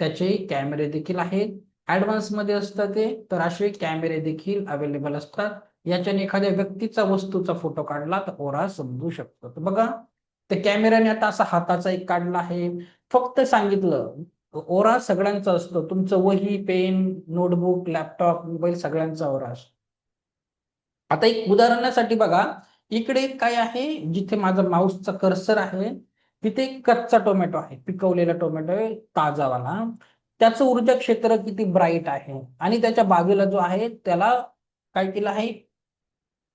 त्याचे कॅमेरे देखील आहेत, ऍडव्हान्स मध्ये असतात ते. तर असे कॅमेरे देखील अवेलेबल असतात. याच्याने एखाद्या व्यक्तीचा, वस्तूचा फोटो काढला तर ओरा समजू शकतो. तर बघा, त्या कॅमेऱ्याने आता असा हाताचा एक काढला आहे, फक्त सांगितलं. ओरा सगळ्यांचा असतो, तुमचं वही, पेन, नोटबुक, लॅपटॉप, मोबाईल, सगळ्यांचा ओरा असतो. आता एक उदाहरणासाठी बघा, इकडे काय आहे, जिथे माझा माऊसचा कर्सर आहे, तिथे एक कच्चा टोमॅटो आहे, पिकवलेला टोमॅटो आहे, ताजावाला. त्याचं ऊर्जा क्षेत्र किती ब्राईट आहे, आणि त्याच्या बाजूला जो आहे त्याला काय केलं आहे,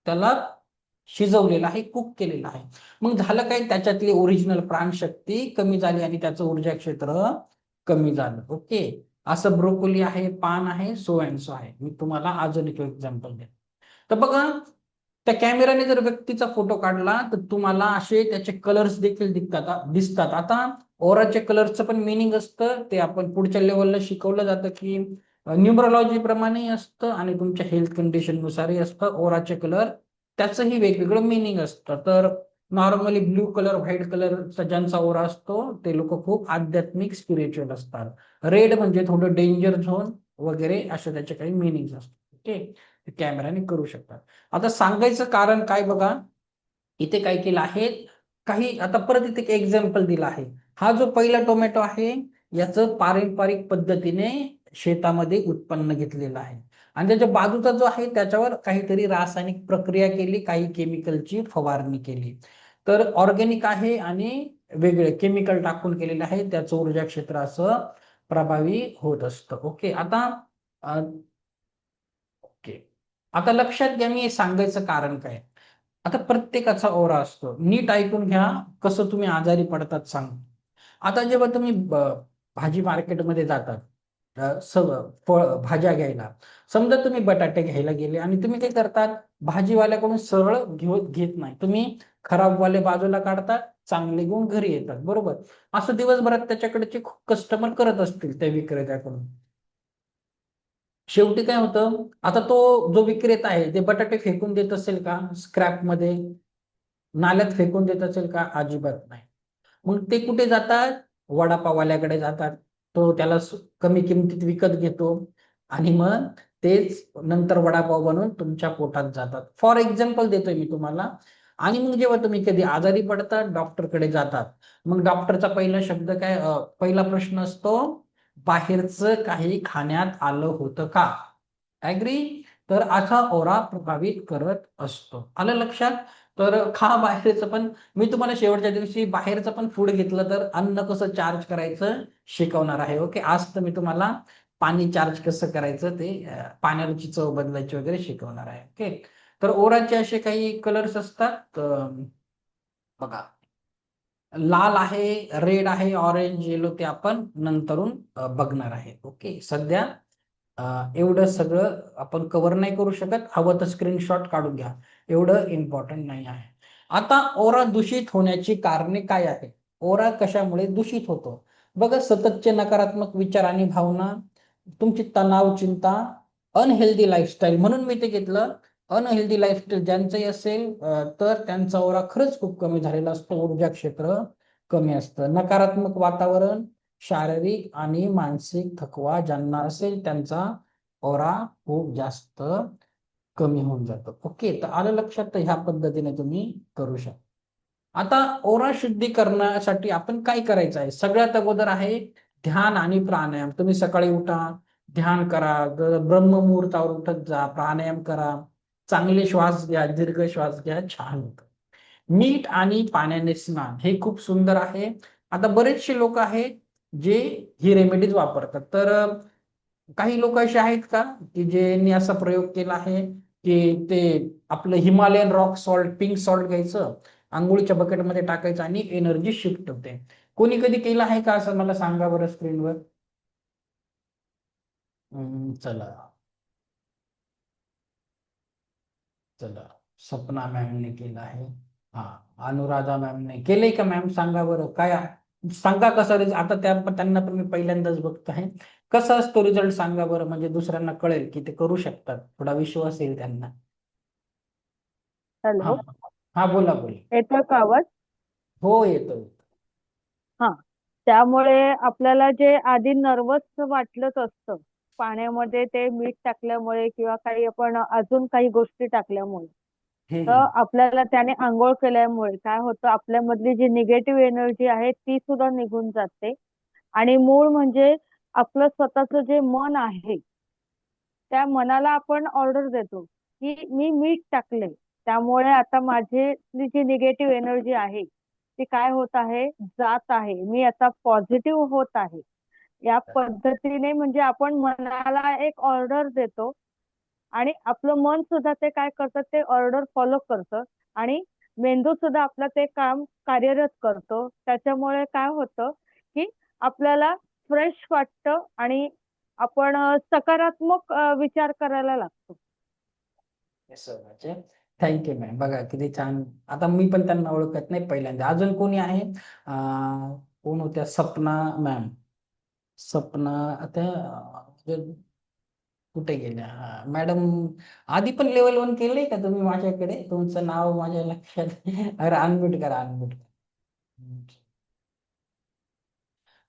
त्याला शिजवलेलं आहे, कुक केलेलं आहे. मग झालं काय, त्याच्यातली ओरिजिनल प्राणशक्ती कमी झाली आणि त्याचं ऊर्जा क्षेत्र कमी झालं. ओके, असं ब्रोकोली आहे, पान आहे, सो अँड सो आहे. मी तुम्हाला अजून एक एक्झाम्पल देतो. तर बघा, त्या कॅमेराने जर व्यक्तीचा फोटो काढला तर तुम्हाला असे त्याचे कलर्स देखील दिसतात. आता ओराच्या कलरचं पण मिनिंग असतं, ते आपण पुढच्या लेवलला शिकवलं जातं की न्यूमरोलॉजी प्रमाणे असतं आणि तुमच्या हेल्थ कंडिशन नुसारही असतं. ओराचे कलर त्याचंही वेगवेगळं मिनिंग असतं. तर नॉर्मली ब्ल्यू कलर, व्हाईट कलरचा ज्यांचा ओरा असतो ते लोक खूप आध्यात्मिक, स्पिरिच्युअल असतात. रेड म्हणजे थोडं डेंजर झोन वगैरे, असे त्याचे काही मिनिंग असतात. ओके, कॅमेराने करू शकतात. आता सांगायचं कारण काय बघा, इथे काय केलं आहे, काही आता परत इथे एक एक्झाम्पल दिला आहे. हा जो पहिला टोमॅटो आहे, याचं पारंपरिक पद्धतीने शेतामध्ये उत्पन्न घेतलेलं आहे, आणि त्याच्या बाजूचा जो आहे त्याच्यावर काहीतरी रासायनिक प्रक्रिया केली, काही केमिकलची फवारणी केली. तर ऑर्गॅनिक आहे आणि वेगळे केमिकल टाकून केलेले आहे, त्याचं ऊर्जा क्षेत्र असं प्रभावी होत असतं. ओके, आता ओके, आता लक्षात घ्या, मी सांगायचं कारण काय. आता प्रत्येकाचा ओरा असतो, नीट ऐकून घ्या, कसं तुम्ही आजारी पडतात सांग. आता जेव्हा तुम्ही भाजी मार्केटमध्ये जातात, फळ भाज्या घ्यायला, समजा तुम्ही बटाटे घ्यायला गेले आणि तुम्ही काय करतात, भाजीवाल्याकडून सरळ घेत नाही, तुम्ही खराबवाले बाजूला काढतात, चांगले घेऊन घरी येतात, बरोबर. असं दिवसभरात त्याच्याकडचे खूप कस्टमर करत असतील त्या विक्रेत्याकडून. शेवटी काय होतं, आता तो जो विक्रेता आहे ते बटाटे फेकून देत असेल का, स्क्रॅप मध्ये, नाल्यात फेकून देत असेल का, अजिबात नाही. मग ते कुठे जातात, वडापाववाल्याकडे जातात, तो त्याला कमी किमतीत विकत घेतो आणि मग तेच नंतर वडापाव बनवून तुमच्या पोटात जातात. फॉर एक्झाम्पल देतोय मी तुम्हाला. आणि मग जेव्हा तुम्ही कधी आजारी पडता, डॉक्टरकडे जातात, मग डॉक्टरचा पहिला शब्द काय, पहिला प्रश्न असतो, बाहेरचं काही खाण्यात आलं होतं का? ऍग्री? तर असा ओरा प्रभावित करत असतो. आलं लक्षात? तर खा बाहेरचं, पण मी तुम्हाला शेवटच्या दिवशी बाहेरचं पण फूड घेतलं तर अन्न कसं चार्ज करायचं शिकवणार आहे. ओके, आज तर मी तुम्हाला पाणी चार्ज कसं करायचं ते पाण्याची चव बदलायची वगैरे शिकवणार आहे. ओके, तर ओराचे असे काही कलर्स असतात. बघा, लाल आहे, रेड आहे, ऑरेंज, येलो, ते आपण नंतरून बघणार आहे. ओके, सध्या एवढं सगळं आपण कव्हर नाही करू शकत. हवं तर स्क्रीनशॉट काढून घ्या, एवढं इम्पॉर्टंट नाही आहे. आता ओरा दूषित होण्याची कारणे काय आहे? ओरा कशामुळे दूषित होतो? बघा, सततचे नकारात्मक विचार आणि भावना, तुमची तणाव, चिंता, अनहेल्दी लाईफस्टाईल. म्हणून मी ते घेतलं. अनहेल्दी लाईफस्टाईल ज्यांचंही असेल तर त्यांचा ओरा खरंच खूप कमी झालेला असतो, ऊर्जा क्षेत्र कमी असतं. नकारात्मक वातावरण, शारीरिक आणि मानसिक थकवा ज्यांना असेल त्यांचा ओरा खूप जास्त कमी होऊन जातो. ओके, तर आलं लक्षात? तर ह्या पद्धतीने तुम्ही करू शकता. आता ओरा शुद्धीकरणासाठी आपण काय करायचं आहे? सगळ्यात अगोदर आहे ध्यान आणि प्राणायाम. तुम्ही सकाळी उठा, ध्यान करा, ब्रह्ममुहूर्तावर उठत जा, प्राणायाम करा, चांगले श्वास घ्या, दीर्घ श्वास घ्या, छान होतं. मीठ आणि पाण्याने स्नान हे खूप सुंदर आहे. आता बरेचसे लोक आहेत जे ही रेमेडीज वापरतात. तर काही लोक असे आहेत का की ज्यांनी असा प्रयोग केला आहे की ते आपलं Himalayan rock salt, pink salt घ्यायचं, आंघोळीच्या बकेटमध्ये टाकायचं आणि एनर्जी शिफ्ट होते. कोणी कधी केलं आहे का असं? मला सांगा बरं स्क्रीनवर. चला चला, सपना मॅमने केलं आहे. हा, अनुराधा मॅमने केलंय का? मॅम सांगा बरं, काय सांगा कसा रिझल्ट. आता त्यांना पण मी पहिल्यांदाच बघतो आहे. कसा असतो रिझल्ट सांगा बरं, म्हणजे दुसऱ्यांना कळेल की ते करू शकतात, थोडा विश्वास येईल त्यांना. हा हॅलो, हा, बोला बोला. येतोय का आवाज? हो, येतो येतो. हा. त्यामुळे आपल्याला जे आधी नर्वस वाटलंच असतं पाण्यामध्ये ते मीठ टाकल्यामुळे किंवा काही आपण अजून काही गोष्टी टाकल्यामुळे, तर हम्म. आपल्याला त्याने आंघोळ केल्यामुळे काय होतं, आपल्यामधली जी निगेटिव्ह एनर्जी आहे ती सुद्धा निघून जाते. आणि मूळ म्हणजे आपलं स्वतःचं जे मन आहे त्या मनाला आपण ऑर्डर देतो की मी मीठ टाकले, त्यामुळे आता माझी जी निगेटिव्ह एनर्जी आहे ती काय होत आहे, जात आहे, मी आता पॉझिटिव्ह होत आहे. या पद्धतीने म्हणजे आपण मनाला एक ऑर्डर देतो आणि आपलं मन सुद्धा ते काय करतं, ते ऑर्डर फॉलो करतं आणि मेंदू सुद्धा आपलं ते काम कार्यरत करतो. त्याच्यामुळे काय होतं की आपल्याला फ्रेश वाटतं आणि आपण सकारात्मक विचार करायला लागतो. Thank you ma'am. बघा किती छान. आता मी पण त्यांना ओळखत नाही पहिल्यांदा. अजून कोणी आहे? कोण होत्या? सपना मॅम. सपना आता कुठे गेल्या? मॅडम, आधी पण लेवल 1 केलंय का तुम्ही माझ्याकडे? तुमचं नाव माझ्या लक्षात अरे, अनम्यूट करा, अनम्यूट करा.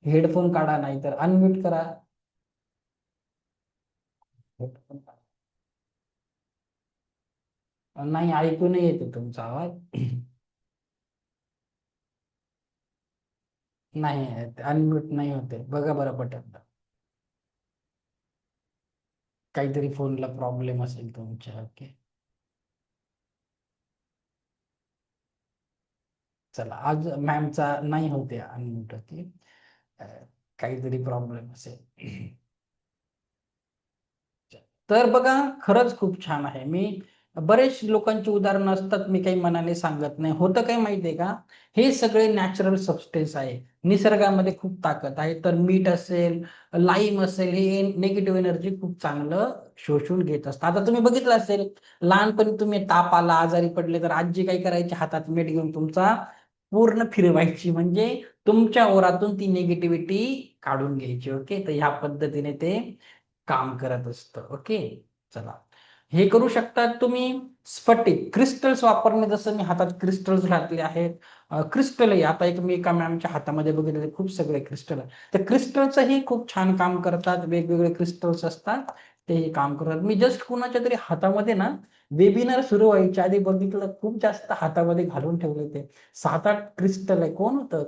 हेडफोन काढा, नाही तर अनम्यूट करा. हेडफोन काढा. नाही, ऐकू नाही येते तुमचा आवाज. नाही, अनम्यूट नाही होते. बघा बरं बटन, काहीतरी फोनला प्रॉब्लेम असेल तुमच्या. ओके, चला, आज मॅमचा नाही होते अनम्यूट. ओके, काहीतरी प्रॉब्लेम असेल. तर बघा, खरंच खूप छान आहे. मी बरेच लोकांची उदाहरणं असतात, मी काही मनाने सांगत नाही. होतं काय माहितीये का, हे सगळे नॅचरल सबस्टेन्स आहे. निसर्गामध्ये खूप ताकद आहे. तर मीठ असेल, लाईम असेल, हे निगेटिव्ह एनर्जी खूप चांगलं शोषून घेत असतं. आता तुम्ही बघितलं असेल, लहानपणी तुम्ही ताप आला, आजारी पडले, तर आजी काय करायची, हातात मीठ घेऊन तुमचा पूर्ण फिरवायची, म्हणजे तुमच्या ओरातून ती निगेटिव्हिटी काढून घ्यायची. ओके, तर ह्या पद्धतीने ते काम करत असतं. ओके, चला, हे करू शकता तुम्ही. स्फटिक क्रिस्टल्स वापरणे, जसं मी हातात क्रिस्टल्स घातले आहेत. क्रिस्टलही आता मी एका मॅमच्या हातामध्ये बघितले खूप सगळे क्रिस्टल आहे. तर क्रिस्टलचंही खूप छान काम करतात. वेगवेगळे क्रिस्टल्स असतात, तेही काम करतात. मी जस्ट कुणाच्या तरी हातामध्ये ना वेबिनार सुरू व्हायच्या आधी बघितलं, खूप जास्त हातामध्ये घालून ठेवले ते 7-8 क्रिस्टल आहे. कोण होतं?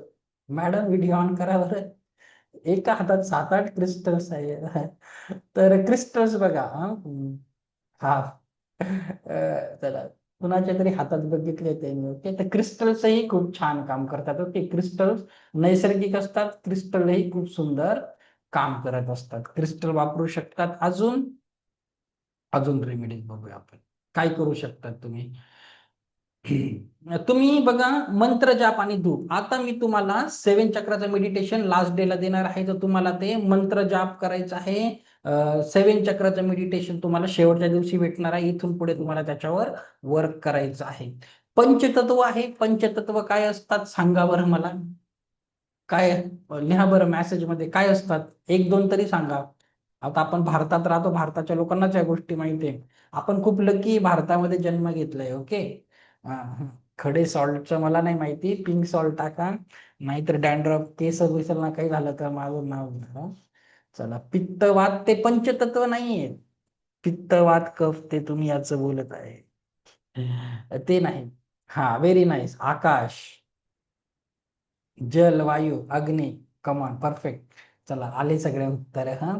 मॅडम व्हिडिओ ऑन करा बरं. एका हातात 7-8 क्रिस्टल्स आहे. तर क्रिस्टल्स बघा. हा चला, कुणाच्या तरी हातात बघितले ते मी. ओके, तर क्रिस्टल्सही खूप छान काम करतात. ओके, क्रिस्टल्स नैसर्गिक असतात. क्रिस्टलही खूप सुंदर काम करत असतात. क्रिस्टल वापरू शकतात. अजून अजून रेमेडीज बघूया आपण. काय करू शकतात तुम्ही? तुम्ही बघा, मंत्र जाप आणि धूप. आता मी तुम्हाला 7 चक्राचं मेडिटेशन लास्ट डे ला देणार आहे. तर तुम्हाला ते मंत्र जाप करायचं आहे. 7 चक्राचं मेडिटेशन तुम्हाला शेवटच्या दिवशी भेटणार आहे. इथून पुढे तुम्हाला त्याच्यावर वर्क करायचं आहे. पंचतत्व आहे. पंचतत्व काय असतात सांगा बरं मला. काय लिहा बरं मेसेज मध्ये, काय असतात? 1-2 तरी सांगा. आता आपण भारतात राहतो, भारताच्या लोकांनाच या गोष्टी माहिती आहे. आपण खूप लकी भारतामध्ये जन्म घेतलाय. ओके, खडे सॉल्टचं मला नाही माहिती. पिंक सॉल्ट टाका, नाहीतर डॅन्ड्रफ केस विसरला काही झालं तर माझं नाव घ्या. चला, पित्तवात ते पंचतत्व नाहीये. पित्तवात कफ ते तुम्ही याचं बोलत आहे, ते नाही. हा, व्हेरी नाईस. आकाश, जल, वायू, अग्नी. कमान, परफेक्ट. चला, आले सगळे उत्तर. हा,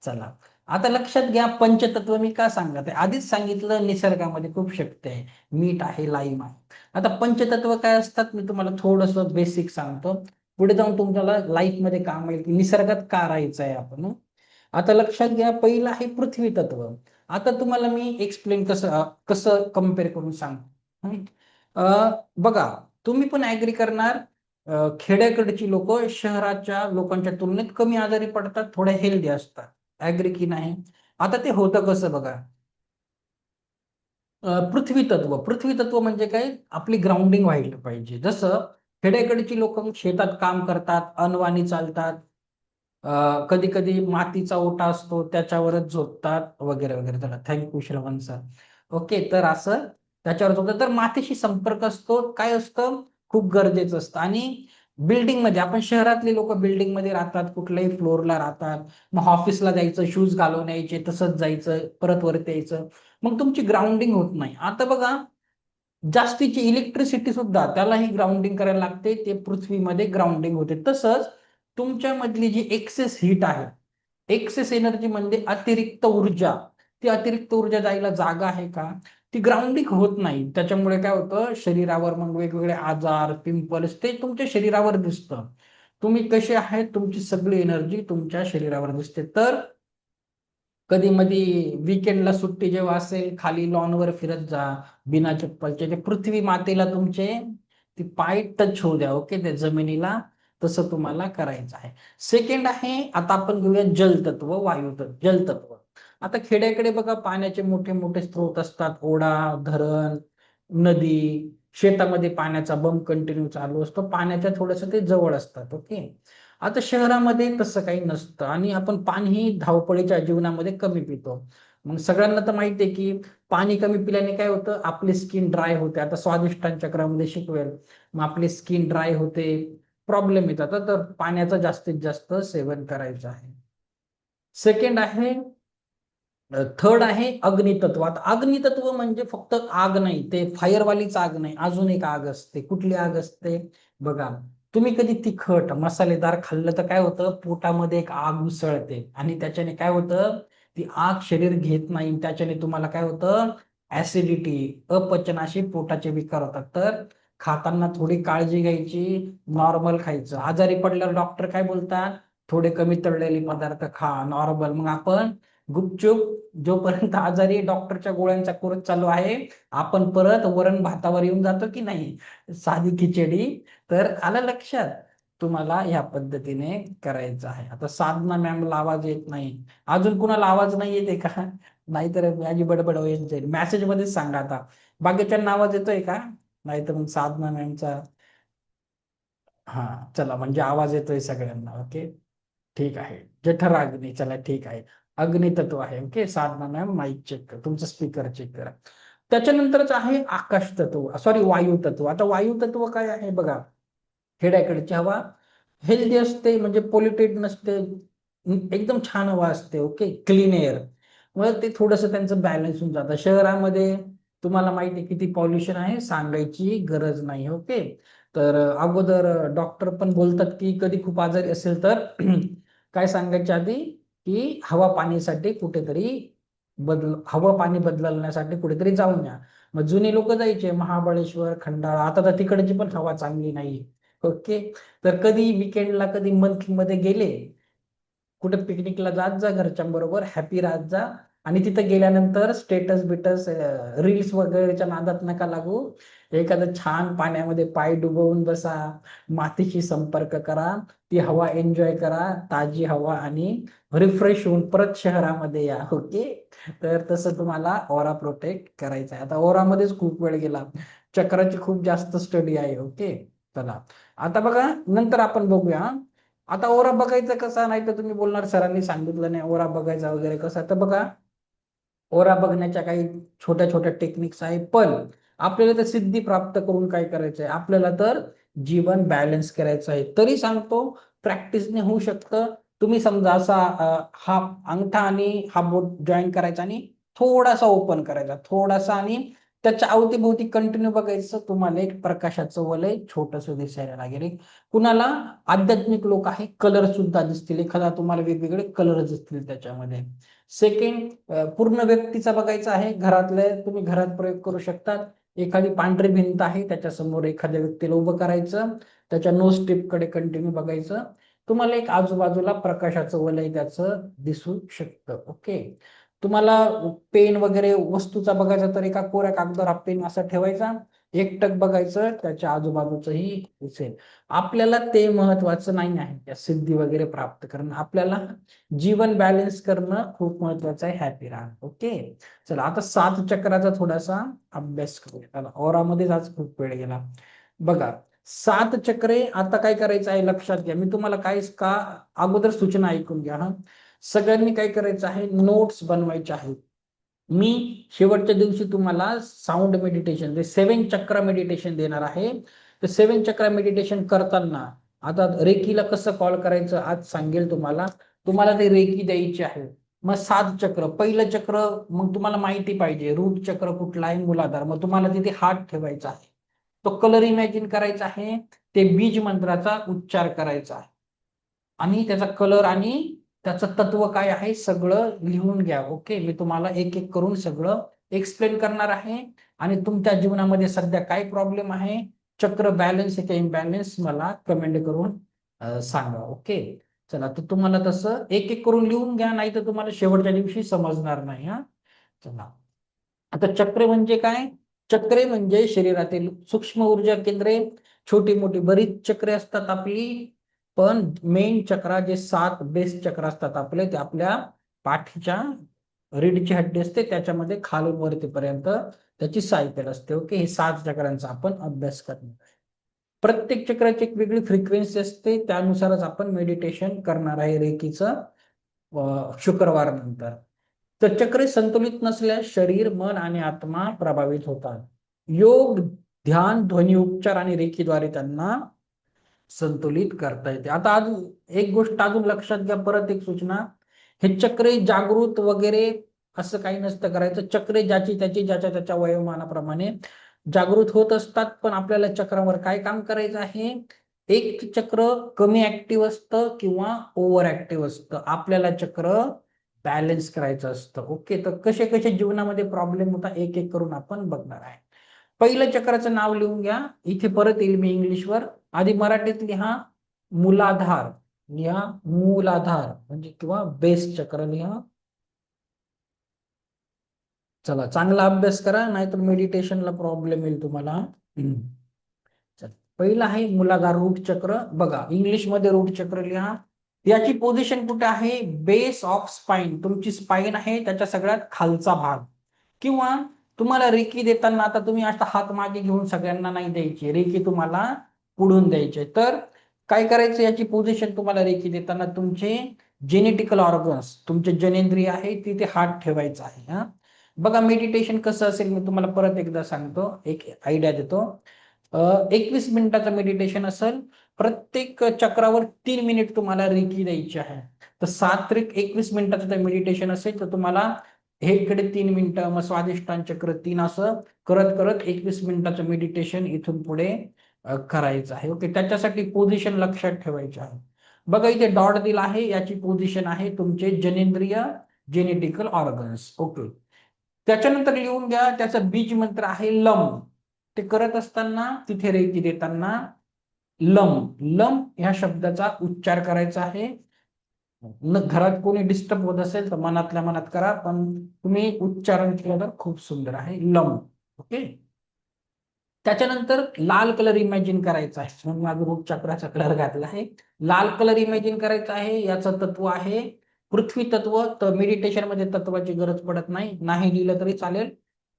चला, आता लक्षात घ्या. पंचतत्व मी का सांगत आहे? आधीच सांगितलं, निसर्गामध्ये खूप शक्ती आहे. मीठ आहे, लाईम आहे. आता पंचतत्व काय असतात मी तुम्हाला थोडस बेसिक सांगतो. पुढे जाऊन तुमच्याला लाईफ मध्ये काम येईल की निसर्गात का राहायचं आहे आपण. आता लक्षात घ्या, पहिलं आहे पृथ्वी तत्व. आता तुम्हाला मी एक्सप्लेन कसं कसं कम्पेअर करून सांगतो. बघा, तुम्ही पण ऍग्री करणार, खेड्याकडची लोक शहराच्या लोकांच्या तुलनेत कमी आजारी पडतात, थोड्या हेल्दी असतात. ऍग्री की नाही? आता ते होतं कसं बघा. पृथ्वी तत्व म्हणजे काय? आपली ग्राउंडिंग व्हायला पाहिजे. जसं खेड्याकडची लोक शेतात काम करतात, अनवाणी चालतात, कधी कधी मातीचा ओटा असतो त्याच्यावरच झोपतात वगैरे वगैरे. चला, थँक्यू श्रवण सर. ओके, तर असं त्याच्यावर झोपतात. तर मातीशी संपर्क असतो, काय असतं, खूप गरजेचं असतं. आणि बिल्डिंग मध्ये, आपण शहरातले लोक बिल्डिंग मध्ये राहतात, कुठल्याही फ्लोअरला राहतात. मग ऑफिसला जायचं, शूज घालून यायचे, तसंच जायचं, परत वरती यायचं. मग तुमची ग्राउंडिंग होत नाही. आता बघा, जास्तीची इलेक्ट्रिसिटी सुद्धा त्यालाही ग्राउंडिंग करायला लागते, ते पृथ्वीमध्ये ग्राउंडिंग होते. तसंच तुमच्या मधली जी एक्सेस हीट आहे, एक्सेस एनर्जी म्हणजे अतिरिक्त ऊर्जा, ती अतिरिक्त ऊर्जा जायला जागा आहे का? ती ग्राउंडिंग होत नाही. त्याच्यामुळे काय होतं, शरीरावर मग वेगवेगळे आजार, पिंपल्स ते तुमच्या शरीरावर दिसतं. तुम्ही कसे आहेत, तुमची सगळी एनर्जी तुमच्या शरीरावर दिसते. तर कधी मधी वीकेंडला सुट्टी जेव्हा असेल, खाली लॉनवर फिरत जा बिना चप्पलचे. ते पृथ्वी मातेला तुमचे ती पाय टच होऊ द्या. ओके, त्या जमिनीला. तसं तुम्हाला करायचं आहे. सेकंड आहे, आता आपण घेऊया जलतत्व, वायुतत्व, जलतत्व. आता खेड्याकडे बघा, पाण्याचे मोठे मोठे स्रोत असतात, ओढा, धरण, नदी. शेतामध्ये पाण्याचा बंब कंटिन्यू चालू असतो, पाण्याच्या थोडस ते जवळ असतात. ओके, आता शहरामध्ये तसं काही नसतं आणि आपण पाणी धावपळीच्या जीवनामध्ये कमी पितो. मग सगळ्यांना तर माहिती आहे की पाणी कमी पिल्याने काय होतं, आपली स्किन ड्राय होते. आता स्वादिष्टांच्या चक्रामध्ये शिकवेल. मग आपली स्किन ड्राय होते, प्रॉब्लेम येतात. तर पाण्याचं जास्तीत जास्त सेवन करायचं आहे. सेकंड आहे, थर्ड आहे अग्नितत्व. आता अग्नितत्व म्हणजे फक्त आग नाही, ते फायरवालीच आग नाही, अजून एक आग असते. कुठली आग असते बघा. तुम्ही कधी तिखट मसालेदार खाल्लं तर काय होतं, पोटामध्ये एक आग उसळते आणि त्याच्याने काय होतं, ती आग शरीर घेत नाही. त्याच्याने तुम्हाला काय होतं, ऍसिडिटी, अपचनाशी पोटाचे विकार होतात. तर खाताना थोडी काळजी घ्यायची, नॉर्मल खायचं. आजारी पडल्यावर डॉक्टर काय बोलतात, थोडे कमी तळलेले पदार्थ खा, नॉर्मल. मग आपण गुपचूप, जोपर्यंत आजारी डॉक्टरच्या गोळ्यांचा कोर्स चालू आहे, आपण परत वरण भातावर येऊन जातो की नाही, साधी खिचडी. तर आलं लक्षात? तुम्हाला या पद्धतीने करायचं आहे. आता साधना मॅमला आवाज येत नाही. अजून कुणाला आवाज नाही येते का? नाहीतर माझी बडबड होईल जाईल. मेसेज मध्येच सांगा. आता बाकीच्यांना आवाज येतोय का? नाहीतर मग साधना मॅमचा. हा, चला, म्हणजे आवाज येतोय सगळ्यांना. ओके, ठीक आहे. जठराग्नी, चला ठीक आहे. अग्नितत्व आहे. ओके, साधना मॅम माईक चेक कर, तुमचं स्पीकर चेक करा. त्याच्यानंतरच आहे आकाश तत्व, सॉरी वायू तत्व. आता वायू तत्व काय आहे बघा, खेड्याकडची हवा हेल्दी असते, म्हणजे पोल्युटेड नसते, एकदम छान हवा असते. Okay, clean air. मग ते थोडंसं त्यांचं बॅलन्स होऊन जातं. शहरामध्ये तुम्हाला माहिती आहे किती पॉल्युशन आहे, सांगायची गरज नाही. ओके, तर अगोदर डॉक्टर पण बोलतात की कधी खूप आजारी असेल तर काय सांगायच्या आधी, की हवा पाणीसाठी कुठेतरी हवा पाणी बदलण्यासाठी कुठेतरी जाऊन या. मग जुने लोक जायचे महाबळेश्वर, खंडाळा. आता तर तिकडची पण हवा चांगली नाही. ओके, तर कधी विकेंडला, कधी मंथ मध्ये गेले कुठे पिकनिकला जात जा घरच्यांबरोबर, हॅपी राहत जा. आणि तिथं गेल्यानंतर स्टेटस बिटस रील्स वगैरेच्या नादात नका लागू. एखादं छान पाण्यामध्ये पाय डुबवून बसा, मातीशी संपर्क करा, ती हवा एन्जॉय करा, ताजी हवा, आणि रिफ्रेश होऊन परत शहरामध्ये या. ओके, तर तसं तुम्हाला ओरा प्रोटेक्ट करायचा आहे. आता ओरामध्येच खूप वेळ गेला, चक्राची खूप जास्त स्टडी आहे. ओके, चला आता बघा, नंतर आपण बघूया. आता ओरा बघायचा कसा, नाही तर तुम्ही बोलणार सरांनी सांगितलं नाही ओरा बघायचा वगैरे कसा. तर बघा, ओरा बघण्याच्या काही छोट्या छोट्या टेक्निक्स आहे, पण आपल्याला तर सिद्धी प्राप्त करून काय करायचं आहे, आपल्याला तर जीवन बॅलन्स करायचं आहे. तरी सांगतो, प्रॅक्टिसने होऊ शकतं. तुम्ही समजा असा हा अंगठा आणि हा बोट जॉईन करायचा आणि थोडासा ओपन करायचा, थोडासा, आणि त्याच्या अवतीभोवती कंटिन्यू बघायचं. तुम्हाला एक प्रकाशाचं वलय छोटस दिसायला लागेल. कुणाला आध्यात्मिक लोक आहे, कलर सुद्धा दिसतील, एखादा तुम्हाला वेगवेगळे कलर दिसतील त्याच्यामध्ये. सेकंड, पूर्ण व्यक्तीचा बघायचा आहे. घरातले तुम्ही घरात प्रयोग करू शकतात. एखादी पांढरी भिंत आहे, त्याच्यासमोर एखाद्या व्यक्तीला उभं करायचं, त्याच्या नोज टिप कडे कंटिन्यू बघायचं. तुम्हाला एक आजूबाजूला प्रकाशाचं वलय त्याचं दिसू शकतं. ओके, तुम्हाला पेन वगैरे वस्तूचा बघायचा तर एका कोऱ्या कागदावर हा पेन असा ठेवायचा, एकटक बघायचं, त्याच्या आजूबाजूचंही दिसेल. आपल्याला ते महत्वाचं नाही आहे, त्या सिद्धी वगैरे प्राप्त करणं. आपल्याला जीवन बॅलन्स करणं खूप महत्वाचं आहे, हॅपी राहणं. ओके, चला आता 7 चक्राचा थोडासा अभ्यास करूया. चला, ओरामध्येच आज खूप वेळ गेला. बघा, 7 चक्रे आता काय करायचं आहे लक्षात घ्या. मी तुम्हाला काय का अगोदर सूचना ऐकून घ्या. हा, सगळ्यांनी काय करायचं आहे, नोट्स बनवायचे आहेत. मी शेवटच्या दिवशी तुम्हाला साऊंड मेडिटेशन, ते 7 चक्र मेडिटेशन देणार आहे. तर 7 चक्र मेडिटेशन करताना आता रेकीला कसं कॉल करायचं आज सांगेल तुम्हाला. तुम्हाला ते रेकी द्यायची आहे. मग 7 चक्र, पहिलं चक्र मग तुम्हाला माहिती पाहिजे रूट चक्र कुठला आहे, मूलाधार. मग तुम्हाला तिथे हात ठेवायचा आहे, तो कलर इमॅजिन करायचा आहे, ते बीज मंत्राचा उच्चार करायचा आहे, आणि त्याचा कलर आणि त्याचं तत्व काय आहे सगळं लिहून घ्या. ओके, मी तुम्हाला एक एक करून सगळं एक्सप्लेन करणार आहे. आणि तुमच्या जीवनामध्ये सध्या काय प्रॉब्लेम आहे, चक्र बॅलन्स आहे का इम्बॅलन्स, मला कमेंट करून सांगा. ओके, चला, तर तुम्हाला तसं एक एक करून लिहून घ्या, नाही तर तुम्हाला शेवटच्या दिवशी समजणार नाही. हा, चला, आता चक्रे म्हणजे काय. चक्रे म्हणजे शरीरातील सूक्ष्म ऊर्जा केंद्रे, छोटी मोठी बरीच चक्रे असतात आपली. पण मेन चक्रा जे 7 बेस चक्र असतात आपले, ते आपल्या पाठीच्या रीढची हड्डी असते, त्याच्यामध्ये खालून वरतीपर्यंत त्याची सायकल असते. ओके, हे 7 चक्रांचा आपण अभ्यास करणार आहे. प्रत्येक चक्राची एक वेगळी फ्रिक्वेन्सी असते, त्यानुसारच आपण मेडिटेशन करणार आहे रेकीचं शुक्रवार नंतर. तर चक्रे संतुलित नसल्यास शरीर, मन आणि आत्मा प्रभावित होतात. योग, ध्यान, ध्वनी उपचार आणि रेकीद्वारे त्यांना संतुलित करता येते. आता आज एक गोष्ट अजून लक्षात घ्या, परत एक सूचना, हे चक्रे जागृत वगैरे असं काही नसतं करायचं. चक्रे ज्याची त्याची ज्याच्या त्याच्या वयोमानाप्रमाणे जागृत होत असतात. पण आपल्याला चक्रावर काय काम करायचं आहे, एक चक्र कमी ऍक्टिव्ह असतं किंवा ओव्हर ऍक्टिव्ह असतं, आपल्याला चक्र बॅलन्स करायचं असतं. ओके, तर कसे कसे जीवनामध्ये प्रॉब्लेम होता एक एक करून आपण बघणार आहे. पहिलं चक्राचं नाव लिहून घ्या, इथे परत येईल मी इंग्लिशवर. आधी मराठीत लिहा, मूलाधार लिहा, मूलाधार म्हणजे किंवा बेस चक्र लिहा. चला, चांगला अभ्यास करा, नाहीतर मेडिटेशनला प्रॉब्लेम येईल तुम्हाला. चला, पहिलं आहे मूलाधार रूट चक्र. बघा, इंग्लिश मध्ये रूट चक्र लिहा. याची पोझिशन कुठे आहे, बेस ऑफ स्पाइन, तुमची स्पाइन आहे त्याच्या सगळ्यात खालचा भाग. किंवा तुम्हाला रेकी देताना आता तुम्ही असा हात मागे घेऊन सगळ्यांना नाही द्यायची रेकी, तुम्हाला पुढून द्यायचे. तर काय करायचं, याची पोझिशन तुम्हाला रेकी देताना तुमचे जेनेटिकल ऑर्गन्स, तुमचे जनेंद्रिय आहे तिथे हात ठेवायचा आहे. हा बघा मेडिटेशन कसं असेल मी तुम्हाला परत एकदा सांगतो, एक आयडिया देतो. 21 मिनिटाचं मेडिटेशन असेल, प्रत्येक चक्रावर 3 मिनिट तुम्हाला रेकी द्यायची आहे. तर 7 त्रिक 21 मिनिटाचं ते मेडिटेशन असेल तर तुम्हाला हे इकडे 3 मिनिटं, मग स्वादिष्टान चक्र 3, असं करत करत 21 मिनिटाचं मेडिटेशन इथून पुढे करायचं आहे. ओके, त्याच्यासाठी पोझिशन लक्षात ठेवायची आहे. बघा इथे डॉट दिला आहे, याची पोझिशन आहे तुमचे जनेंद्रिय, जेनेटिकल ऑर्गन्स. ओके, त्याच्यानंतर लिहून घ्या त्याचा बीज मंत्र आहे लम. ते करत असताना तिथे रेकी देताना लम, लम ह्या शब्दाचा उच्चार करायचा आहे. घरात कोणी डिस्टर्ब होत असेल तर मनातल्या मनात करा, पण तुम्ही उच्चारण केलं तर खूप सुंदर आहे, लम. ओके, त्याच्यानंतर लाल कलर इमॅजिन करायचा आहे. म्हणून माझं रूट चक्राचा कलर घातला आहे. लाल कलर इमॅजिन करायचा आहे. याचं तत्व आहे पृथ्वी तत्व. तर मेडिटेशन मध्ये तत्वाची गरज पडत नाही, नाही लिहिलं तरी चालेल,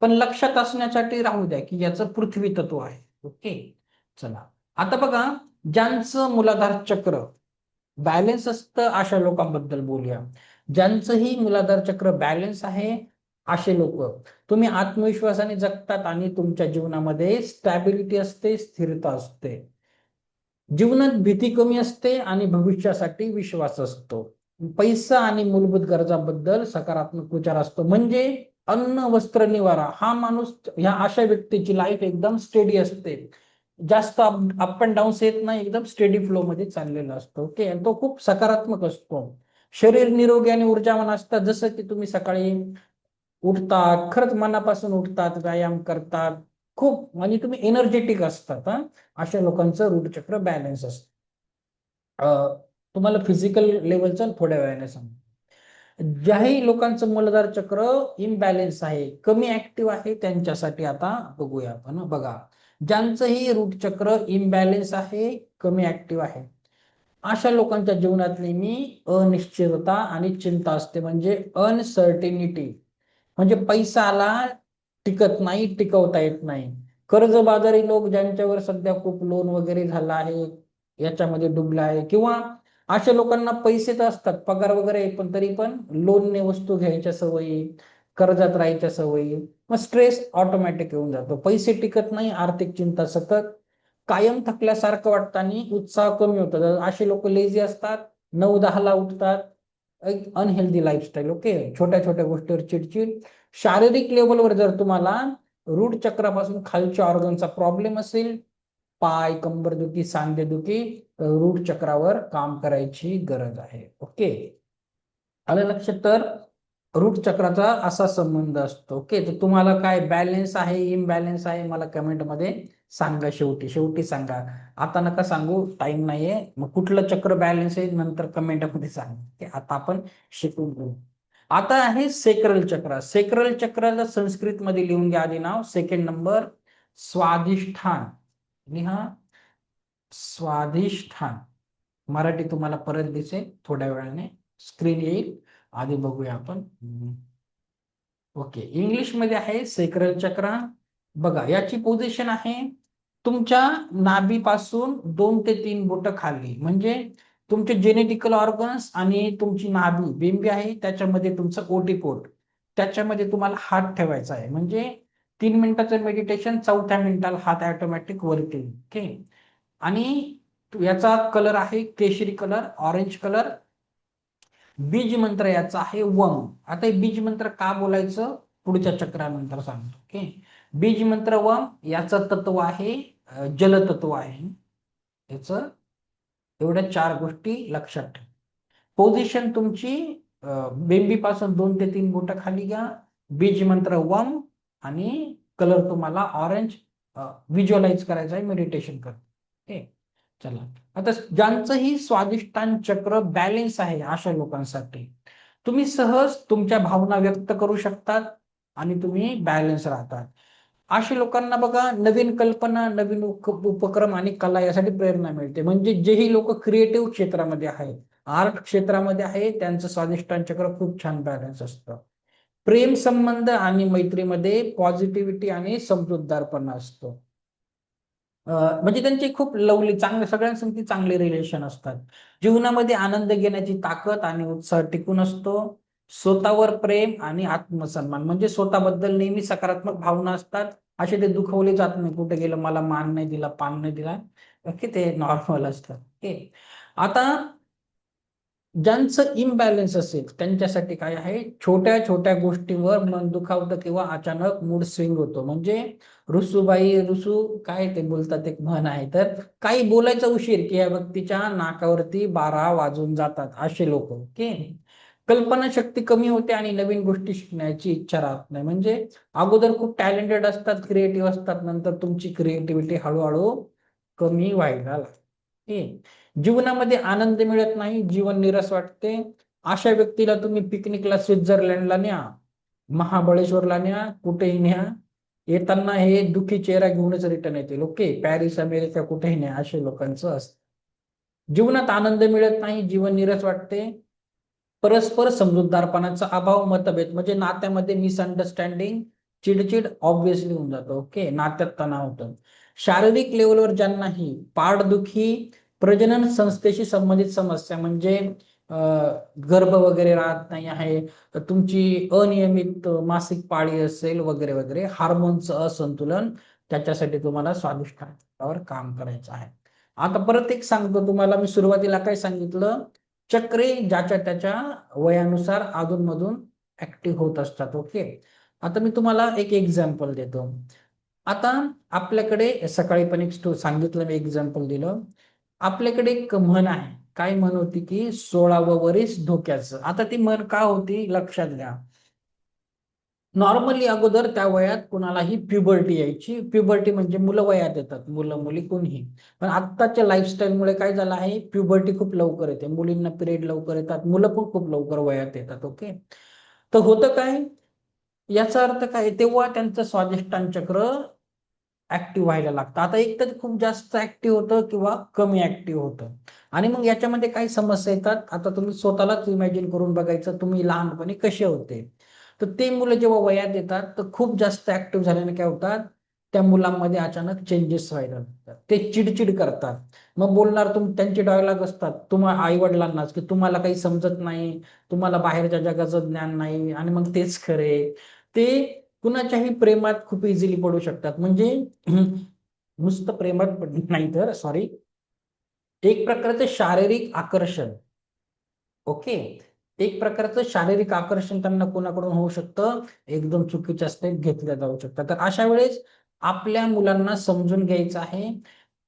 पण लक्षात असण्यासाठी राहू द्या की याचं पृथ्वी तत्व आहे. ओके, चला आता बघा, ज्यांचं मूलाधार चक्र बॅलन्स असतं अशा लोकांबद्दल बोलूया. ज्यांचंही मूलाधार चक्र बॅलन्स आहे असे लोक, तुम्ही आत्मविश्वासाने जगतात आणि तुमच्या जीवनामध्ये स्टॅबिलिटी असते, स्थिरता असते. जीवनात भीती कमी असते आणि भविष्यासाठी विश्वास असतो. पैसा आणि मूलभूत गरजांबद्दल सकारात्मक विचार असतो. म्हणजे अन्न, वस्त्र, निवारा, हा माणूस, ह्या अशा व्यक्तीची लाईफ एकदम स्टेडी असते. जास्त अप अँड डाऊन येत नाही, एकदम स्टेडी फ्लो मध्ये चाललेला असतो. ओके, आणि तो खूप सकारात्मक असतो. शरीर निरोगी आणि ऊर्जावान असतात. जसं की तुम्ही सकाळी उठतात, खरंच मनापासून उठतात, व्यायाम करतात, खूप म्हणजे तुम्ही एनर्जेटिक असतात. हा अशा लोकांचं रूट चक्र बॅलन्स असतं. तुम्हाला फिजिकल लेवलचं थोड्या वेळाने सांगतो. ज्याही लोकांचं मूलाधार चक्र इम्बॅलेन्स आहे, कमी ऍक्टिव्ह आहे, त्यांच्यासाठी आता बघूया आपण. बघा, ज्यांचंही रूट चक्र इम्बॅलेन्स आहे, कमी ऍक्टिव्ह आहे, अशा लोकांच्या जीवनात नेहमी अनिश्चितता आणि चिंता असते. म्हणजे अनसर्टिनिटी, म्हणजे पैसा आला, टिकत नाही, टिकवता येत नाही. कर्जबाजारी लोक, ज्यांच्यावर सध्या खूप लोन वगैरे झाला आहे, याच्यामध्ये डुबला आहे, किंवा अशा लोकांना पैसे तर असतात, पगार वगैरे, पण तरी पण लोनने वस्तू घ्यायच्या सवयी, कर्जात राहायच्या सवयी, मग स्ट्रेस ऑटोमॅटिक येऊन जातो. पैसे टिकत नाही, आर्थिक चिंता सतत, कायम थकल्यासारखं वाटतं आणि उत्साह कमी होतो. असे लोक लेझी असतात, 9-10ला उठतात, एक अनहेल्दी लाईफस्टाईल. ओके, छोट्या छोट्या गोष्टीवर चिडचिड. शारीरिक लेवलवर जर तुम्हाला रूट चक्रापासून खालच्या ऑर्गनचा प्रॉब्लेम असेल, पाय, कंबरदुखी, सांधेदुखी, तर रूट चक्रावर काम करायची गरज आहे. ओके, आलं लक्षात? तर रूट चक्राचा असा संबंध असतो. ओके, तर तुम्हाला काय बॅलन्स आहे, इम्बॅलन्स आहे, मला कमेंट मध्ये सांगा. शेवटी शेवटी सांगा, आता नका सांगू, टाइम नाहीये. मग कुठलं चक्र बॅलन्स आहे नंतर कमेंट मध्ये सांगा. आता आपण शिकून घेऊ. आता आहे सेक्रल चक्र. सेक्रल चक्राला संस्कृत मध्ये लिहून घ्या आधी नाव. Second number स्वाधिष्ठान. लिहा स्वाधिष्ठान. मराठी तुम्हाला परत दिसेल थोड्या वेळाने, स्क्रीन येईल, आधी बघूया आपण. ओके, इंग्लिश मध्ये आहे सेक्रल चक्र. बघा, याची पोझिशन आहे तुमच्या नाभीपासून 2 ते 3 बोट खाली. म्हणजे तुमचे जेनेटिकल ऑर्गन्स आणि तुमची नाभी, बिंबी आहे, त्याच्यामध्ये तुमचं ओटीपोट, त्याच्यामध्ये तुम्हाला हात ठेवायचा आहे. म्हणजे 3 मिनिटाचं मेडिटेशन, 4थ्या मिनिटाला हात ऑटोमॅटिक वरती. ओके, आणि याचा कलर आहे केशरी कलर, ऑरेंज कलर. बीज मंत्र याचा आहे वम. आता हे बीज मंत्र का बोलायचं पुढच्या चक्रानंतर सांगतो. ओके, बीज मंत्र वम, याचं तत्व आहे जलतत्व आहे. याच एवढ्या 4 गोष्टी लक्षात ठेवा. पोझिशन तुमची बेंबीपासून 2 ते 3 बोट खाली घ्या, बीज मंत्र वम, आणि कलर तुम्हाला ऑरेंज व्हिज्युअलाइज करायचा आहे मेडिटेशन करत. ओके, चला आता ज्यांचंही स्वादिष्टान चक्र बॅलन्स आहे अशा लोकांसाठी तुम्ही सहज तुमच्या भावना व्यक्त करू शकतात आणि तुम्ही बॅलन्स राहतात. अशा लोकांना बघा, नवीन कल्पना, नवीन उपक्रम आणि कला यासाठी प्रेरणा मिळते. म्हणजे जेही लोक क्रिएटिव्ह क्षेत्रामध्ये आहेत, आर्ट क्षेत्रामध्ये आहे, त्यांचं स्वादिष्टान चक्र खूप छान बॅलन्स असतं. प्रेम संबंध आणि मैत्रीमध्ये पॉझिटिव्हिटी आणि समजूतदारपणा असतो. म्हणजे त्यांचे खूप लवली चांगले सगळ्यांसंगती चांगले रिलेशन असतात. जीवनामध्ये आनंद घेण्याची ताकद आणि उत्साह टिकून असतो. स्वतःवर प्रेम आणि आत्मसन्मान म्हणजे स्वतःबद्दल नेहमी सकारात्मक भावना असतात. असे ते दुखवले जात नाही, कुठे गेलं मला मान नाही दिला, पान नाही दिला. ओके, ते नॉर्मल असतात. ओके, आता ज्यांचं इम्बॅलन्स असेल त्यांच्यासाठी काय आहे, छोट्या छोट्या गोष्टींवर मन दुखावतं किंवा अचानक मूड स्विंग होतो. म्हणजे रुसू काय ते बोलतात, एक म्हण आहे, तर काही बोलायचा उशीर की या व्यक्तीच्या नाकावरती 12 वाजून जातात, असे लोक. ओके, कल्पना शक्ती कमी होते आणि नवीन गोष्टी शिकण्याची इच्छा राहत नाही. म्हणजे अगोदर खूप टॅलेंटेड असतात, क्रिएटिव्ह असतात, नंतर तुमची क्रिएटिव्हिटी हळूहळू कमी व्हायला लागते. जीवनामध्ये आनंद मिळत नाही, जीवन निरस वाटते. अशा व्यक्तीला तुम्ही पिकनिकला स्वित्झर्लंडला न्या, महाबळेश्वरला न्या, कुठेही न्या, येताना हे दुःखी चेहरा घेऊनच रिटर्न येतील. ओके, पॅरिस अमेरिका कुठेही न्या, अशा लोकांचं असतं. जीवनात आनंद मिळत नाही, जीवन निरस वाटते. परस्पर समजूतदारपणाचा अभाव, मतभेद म्हणजे नात्यामध्ये मिसअंडरस्टँडिंग, चिडचिड ऑब्व्हियसली होऊन जातं. ओके, नात्यात तणाव होतं. शारीरिक लेवलवर ज्यांनाही पाठदुखी, प्रजनन संस्थेशी संबंधित समस्या म्हणजे गर्भ वगैरे राहत नाही आहे, तर तुमची अनियमित मासिक पाळी असेल वगैरे वगैरे, हार्मोनचं असंतुलन, त्याच्यासाठी तुम्हाला स्वादिष्टांवर काम करायचं आहे. आता परत एक सांगतो तुम्हाला, मी सुरुवातीला काय सांगितलं, चक्रे ज्याच्या त्याच्या वयानुसार अधूनमधून ऍक्टिव्ह होत असतात. ओके, आता मी तुम्हाला एक एक्झाम्पल देतो. आता आपल्याकडे सकाळी पण एक सांगितलं, मी एक्झाम्पल दिलं. आपल्याकडे एक म्हण आहे, काय म्हण होती की 16वं वरीस धोक्याचं. आता ती म्हण का होती लक्षात घ्या. नॉर्मली अगोदर त्या वयात कुणालाही प्युबर्टी यायची. प्युबर्टी म्हणजे मुलं वयात येतात, मुलं मुली कोणीही. पण आत्ताच्या लाईफस्टाईलमुळे काय झालं आहे, प्युबर्टी खूप लवकर येते, मुलींना पिरियड लवकर येतात, मुलं पण खूप लवकर वयात येतात. ओके, तर होतं काय, याचा अर्थ काय, तेव्हा त्यांचं स्वादिष्टान चक्र ऍक्टिव्ह व्हायला लागतं. आता एक तर खूप जास्त ऍक्टिव्ह होतं किंवा कमी ऍक्टिव्ह होतं. आणि मग याच्यामध्ये काही समस्या येतात. आता तुम्ही स्वतःलाच इमॅजिन करून बघायचं, तुम्ही लहानपणी कसे होते. तर ते मुलं जेव्हा वयात येतात तर खूप जास्त ऍक्टिव्ह झाल्याने काय होतात, त्या मुलांमध्ये अचानक चेंजेस व्हायला लागतात. ते चिडचिड करतात. मग बोलणार, त्यांचे डायलॉग असतात तुम्हाला आई वडिलांनाच, की तुम्हाला काही समजत नाही, तुम्हाला बाहेरच्या जगाचं ज्ञान नाही, आणि मग तेच खरे. ते कुणाच्याही प्रेमात खूप इझिली पडू शकतात. म्हणजे नुसतं प्रेमात नाही, तर सॉरी, एक प्रकारचं शारीरिक आकर्षण. ओके, एक प्रकारचं शारीरिक आकर्षण त्यांना कोणाकडून होऊ शकतं, एकदम चुकीच्या स्टेप घेतल्या जाऊ शकतात. तर अशा वेळेस आपल्या मुलांना समजून घ्यायचं आहे.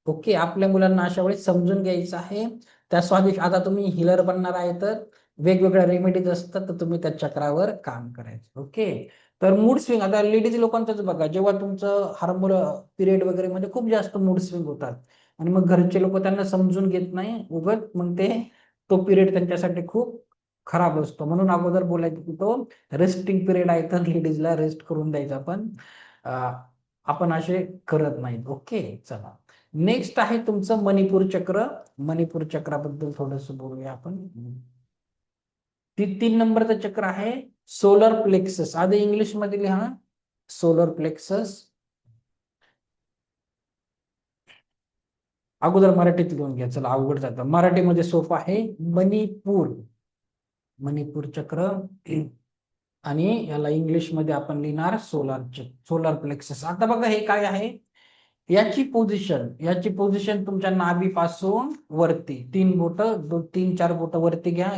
ओके, आपल्या मुलांना अशा वेळेस समजून घ्यायचं आहे. त्या स्वादिष्ट, आता तुम्ही हिलर बनणार आहे तर वेगवेगळ्या रेमेडीज असतात, तर तुम्ही त्या चक्रावर काम करायचं. ओके, तर मूड स्विंग, आता लेडीज लोकांचंच बघा, जेव्हा तुमचं हार्मोन पिरियड वगैरे मध्ये खूप जास्त मूड स्विंग होतात, आणि मग घरचे लोक त्यांना समजून घेत नाही, उगत मग ते तो पिरियड त्यांच्यासाठी खूप खराब असतो. म्हणून अगोदर बोलायचं की तो रेस्टिंग पिरियड आहे, तर लेडीजला रेस्ट करून द्यायचा, पण आपण असे करत नाही. ओके, चला, नेक्स्ट आहे तुमचं मणिपूर चक्र. मणिपूर चक्राबद्दल थोडस बोलूया आपण. 3 नंबरचं चक्र आहे सोलर प्लेक्सस. आधी इंग्लिश मध्ये लिहा, सोलर प्लेक्सस. अगोदर मराठीत लिहून घ्या, चला अवघड जातं, मराठीमध्ये सोपं आहे. मणिपूर, मणिपूर चक्र. आणि याला इंग्लिश मध्ये आपण लिहिणार सोलर प्लेक्सस. आता बघा हे काय आहे, याची पोझिशन तुमच्या नाभीपासून वरती 3 बोट, 3-4 बोट वरती घ्या,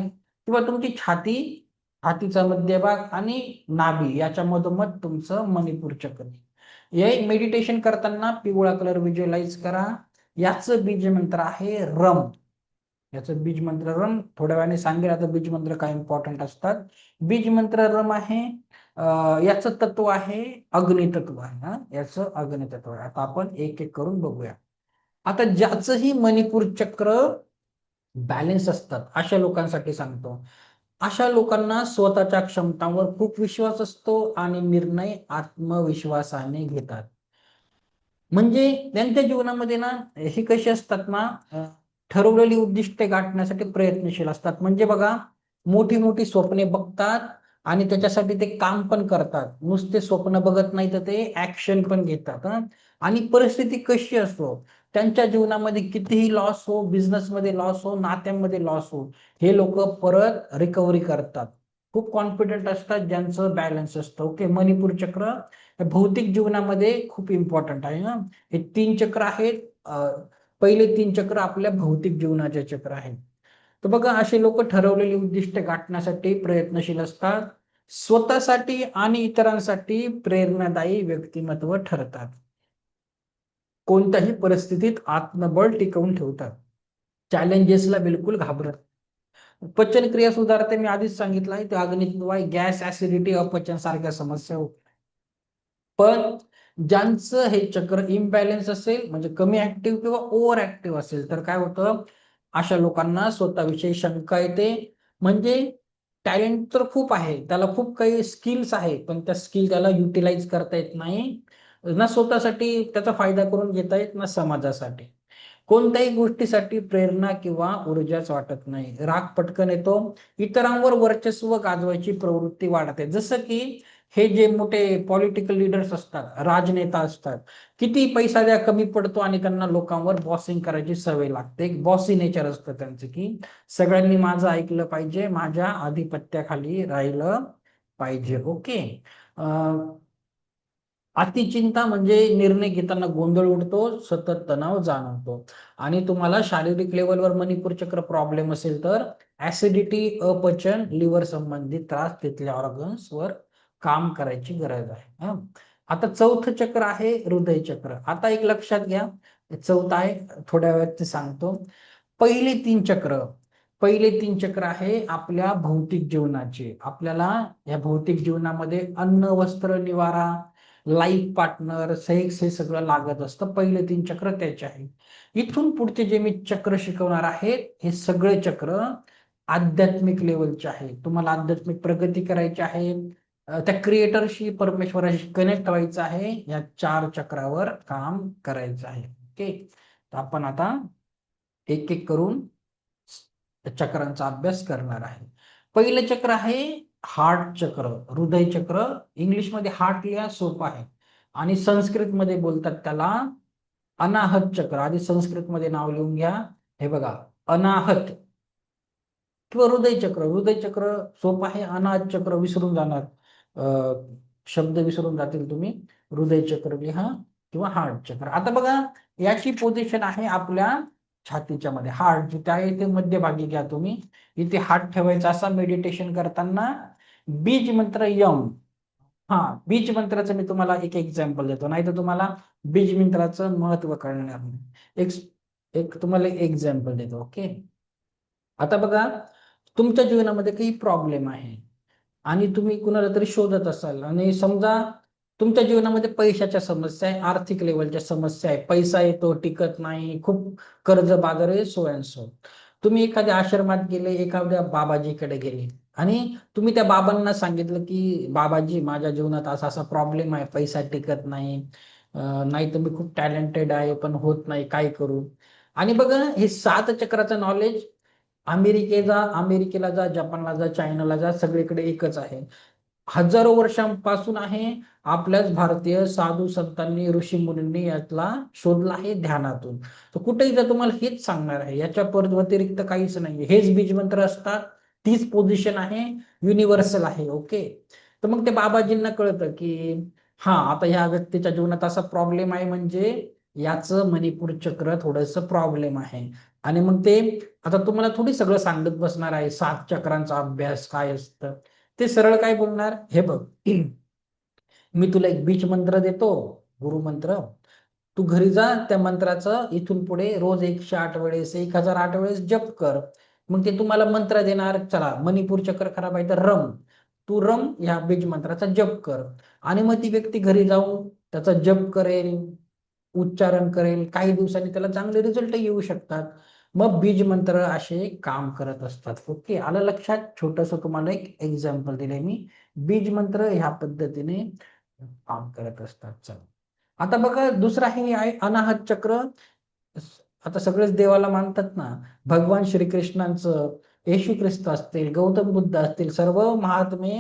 किंवा तुमची छातीचा मध्यभाग आणि नाभी याच्या मधोमध तुमचं मणिपूर चक्र. हे मेडिटेशन करताना पिवळा कलर व्हिज्युअलाइज करा. याचं बीज मंत्र आहे रम. याचं बीज मंत्र रम, थोड्या वेळाने सांगेल आता बीज मंत्र काय इम्पॉर्टंट असतात. बीज मंत्र रम आहे. याचं तत्व आहे अग्नितत्व आहे. याचं अग्नितत्व आहे. आता आपण एक एक करून बघूया. आता ज्याचंही मणिपूर चक्र बॅलेन्स असतात अशा लोकांसाठी सांगतो. अशा लोकांना स्वतःच्या क्षमतांवर खूप विश्वास असतो आणि निर्णय आत्मविश्वासाने घेतात. म्हणजे त्यांच्या जीवनामध्ये ना हे कसे असतात ना, ठरवलेली उद्दिष्टे गाठण्यासाठी प्रयत्नशील असतात. म्हणजे बघा, मोठी मोठी स्वप्ने बघतात आणि त्याच्यासाठी ते काम पण करतात. नुसते स्वप्न बघत नाही, तर ते ऍक्शन पण घेतात. आणि परिस्थिती कशी असो, त्यांच्या जीवनामध्ये कितीही लॉस हो, बिझनेसमध्ये लॉस हो, नात्यांमध्ये लॉस हो, हे लोक परत रिकव्हरी करतात. खूप कॉन्फिडंट असतात, ज्यांचं बॅलन्स असतं. ओके, मणिपूर चक्र हे भौतिक जीवनामध्ये खूप इम्पॉर्टंट आहे ना. हे 3 चक्र आहेत. पहिले 3 चक्र आपल्या भौतिक जीवनाचे चक्र आहेत. तर बघा, असे लोक ठरवलेली उद्दिष्ट गाठण्यासाठी प्रयत्नशील असतात, स्वतःसाठी आणि इतरांसाठी प्रेरणादायी व्यक्तिमत्व ठरतात, कोणत्याही परिस्थितीत आत्मबळ टिकवून ठेवतात, चॅलेंजेसला बिलकुल घाबरत. पचनक्रिया सुधारते, मी आधीच सांगितलं आहे, ते अग्नित वायू, गॅस, ऍसिडिटी, अपचन सारख्या समस्या होतात. पण ज्यांचं हे चक्र इम्बॅलन्स असेल, म्हणजे कमी ऍक्टिव्ह किंवा ओव्हर ऍक्टिव्ह असेल, तर काय होतं, अशा लोकांना स्वतःविषयी शंका येते. म्हणजे टॅलेंट तर खूप आहे, त्याला खूप काही स्किल्स आहेत, पण त्या स्किल त्याला युटिलाइज करता येत नाही, ना स्वतःसाठी त्याचा फायदा करून घेता येत, ना समाजासाठी. कोणत्याही गोष्टीसाठी प्रेरणा किंवा ऊर्जाच वाटत नाही, राग पटकन येतो, इतरांवर वर्चस्व गाजवायची प्रवृत्ती वाढते. जसं की हे जे मोठे पॉलिटिकल लीडर्स असतात, राजनेता असतात, किती पैसा द्या कमी पडतो आणि त्यांना लोकांवर बॉसिंग करायची सवय लागते. एक बॉसी नेचर असतं त्यांचं, की सगळ्यांनी माझं ऐकलं पाहिजे, माझ्या आधिपत्याखाली राहिलं पाहिजे. ओके. अतिचिंता म्हणजे निर्णय घेताना गोंधळ उडतो, सतत तणाव जाणवतो. आणि तुम्हाला शारीरिक लेवलवर मणिपूर चक्र प्रॉब्लेम असेल तर ऍसिडिटी, अपचन, लिव्हर संबंधित त्रास तिथल्या ऑर्गन्स वर काम करायची गरज आहे. आता चौथं चक्र आहे हृदय चक्र. आता एक लक्षात घ्या, चौथं आहे, थोड्या वेळात ते सांगतो. पहिले 3 चक्र, पहिले 3 चक्र आहे आपल्या भौतिक जीवनाचे. आपल्याला या भौतिक जीवनामध्ये अन्न, वस्त्र, निवारा, लाईफ पार्टनर, सेक्स हे सगळं लागत असतं. पहिले 3 चक्र त्याचे आहे. इथून पुढचे जे मी चक्र शिकवणार आहे, हे सगळे चक्र आध्यात्मिक लेवलचे आहे. तुम्हाला आध्यात्मिक प्रगती करायची आहे, त्या क्रिएटरशी, परमेश्वराशी कनेक्ट व्हायचं आहे, या 4 चक्रावर काम करायचं आहे. ओके, तर आपण आता एक एक करून चक्रांचा अभ्यास करणार आहे. पहिलं चक्र आहे हार्ट चक्र, हृदय चक्र. इंग्लिशमध्ये हार्ट लिहा, सोपं आहे, आणि संस्कृतमध्ये बोलतात त्याला अनाहत चक्र. आधी संस्कृतमध्ये नाव लिहून घ्या. हे बघा, अनाहत किंवा हृदय चक्र. हृदय चक्र सोपं आहे, अनाहत चक्र विसरून जाणार, शब्द विसरून जातील तुम्ही. हृदय चक्र लिहा किंवा हार्ट चक्र. आता बघा, याची पोझिशन आहे आपल्या छातीच्या मध्ये. हार्ट जिथे आहे ते मध्यभागी घ्या तुम्ही, इथे हात ठेवायचा असा मेडिटेशन करताना. बीज मंत्र यम. हा, बीज मंत्राचं मी तुम्हाला एक एक्झाम्पल देतो, नाही तर तुम्हाला बीज मंत्राचं महत्व कळणार नाही. एक एक तुम्हाला एक एक्झाम्पल देतो. ओके, आता बघा, तुमच्या जीवनामध्ये काही प्रॉब्लेम आहे आणि तुम्ही कुणाला तरी शोधत असाल, आणि समजा तुमच्या जीवनामध्ये पैशाच्या समस्या आहे, आर्थिक लेवलच्या समस्या आहे, पैसा येतो टिकत नाही, खूप कर्ज बाजार आहे, सो अँड सो. तुम्ही एखाद्या आश्रमात गेले, एखाद्या बाबाजीकडे गेले, आणि तुम्ही त्या बाबांना सांगितलं की बाबाजी, माझ्या जीवनात असा असा प्रॉब्लेम आहे, पैसा टिकत नाही, नाही तर मी खूप टॅलेंटेड आहे पण होत नाही, काय करू. आणि बघा, हे 7 चक्राचं नॉलेज अमेरिकेला जा, जपानला जा, चायनाला जा, सगळीकडे एकच आहे. हजारो वर्षांपासून आहे. आपल्याच भारतीय साधू संतांनी, ऋषी मुनींनी यातला शोधला आहे ध्यानातून. तर कुठेही जर तुम्हाला हेच सांगणार आहे, याच्या व्यतिरिक्त काहीच नाही. हेच बीज मंत्र असतात, तीच पोझिशन आहे, युनिव्हर्सल आहे. ओके, तर मग ते बाबाजींना कळतं की हा, आता ह्या व्यक्तीच्या जीवनात असा प्रॉब्लेम आहे, म्हणजे याचं मणिपूर चक्र थोडस प्रॉब्लेम आहे. आणि मग ते, आता तुम्हाला थोडी सगळं सांगत बसणार आहे, 7 चक्रांचा अभ्यास काय असतं. ते सरळ काय बोलणार, हे बघ, मी तुला एक बीज मंत्र देतो, गुरु मंत्र. तू घरी जा, त्या मंत्राचं इथून पुढे रोज 108 वेळेस, 1008 वेळेस जप कर. मग ते तुम्हाला मंत्र देणार, चला मणिपूर चक्र खराब आहे तर रम, तू रम, ह्या बीज मंत्राचा जप कर. आणि मग ती व्यक्ती घरी जाऊन त्याचा जप करेल, उच्चारण करेल, काही दिवसांनी त्याला चांगले रिझल्ट येऊ शकतात. मग बीज मंत्र असे काम करत असतात. ओके, आलं लक्षात. छोटस तुम्हाला एक एक्झाम्पल दिलंय मी. बीज मंत्र ह्या पद्धतीने काम करत असतात. चला, आता बघा, दुसरा हे आहे अनाहत चक्र. आता सगळेच देवाला मानतात ना, भगवान श्रीकृष्णांचं, येशू ख्रिस्त असतील, गौतम बुद्ध असतील, सर्व महात्मे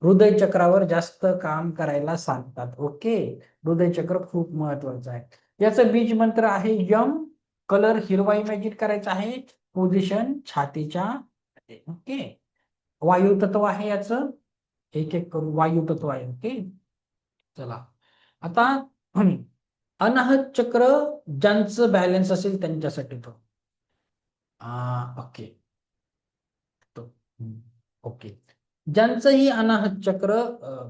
हृदय चक्रावर जास्त काम करायला सांगतात. ओके, हृदय चक्र खूप महत्वाचं आहे. याचं बीज मंत्र आहे यम. कलर हिरवा इमॅजिन करायचा आहे. पोझिशन छातीच्या. ओके, वायू तत्व आहे याचं. एक एक करून वायू तत्व आहे. ओके, चला आता अनाहत चक्र ज्यांचं बॅलन्स असेल त्यांच्यासाठी तो. ओके, तो ओके, ज्यांचंही अनाहत चक्र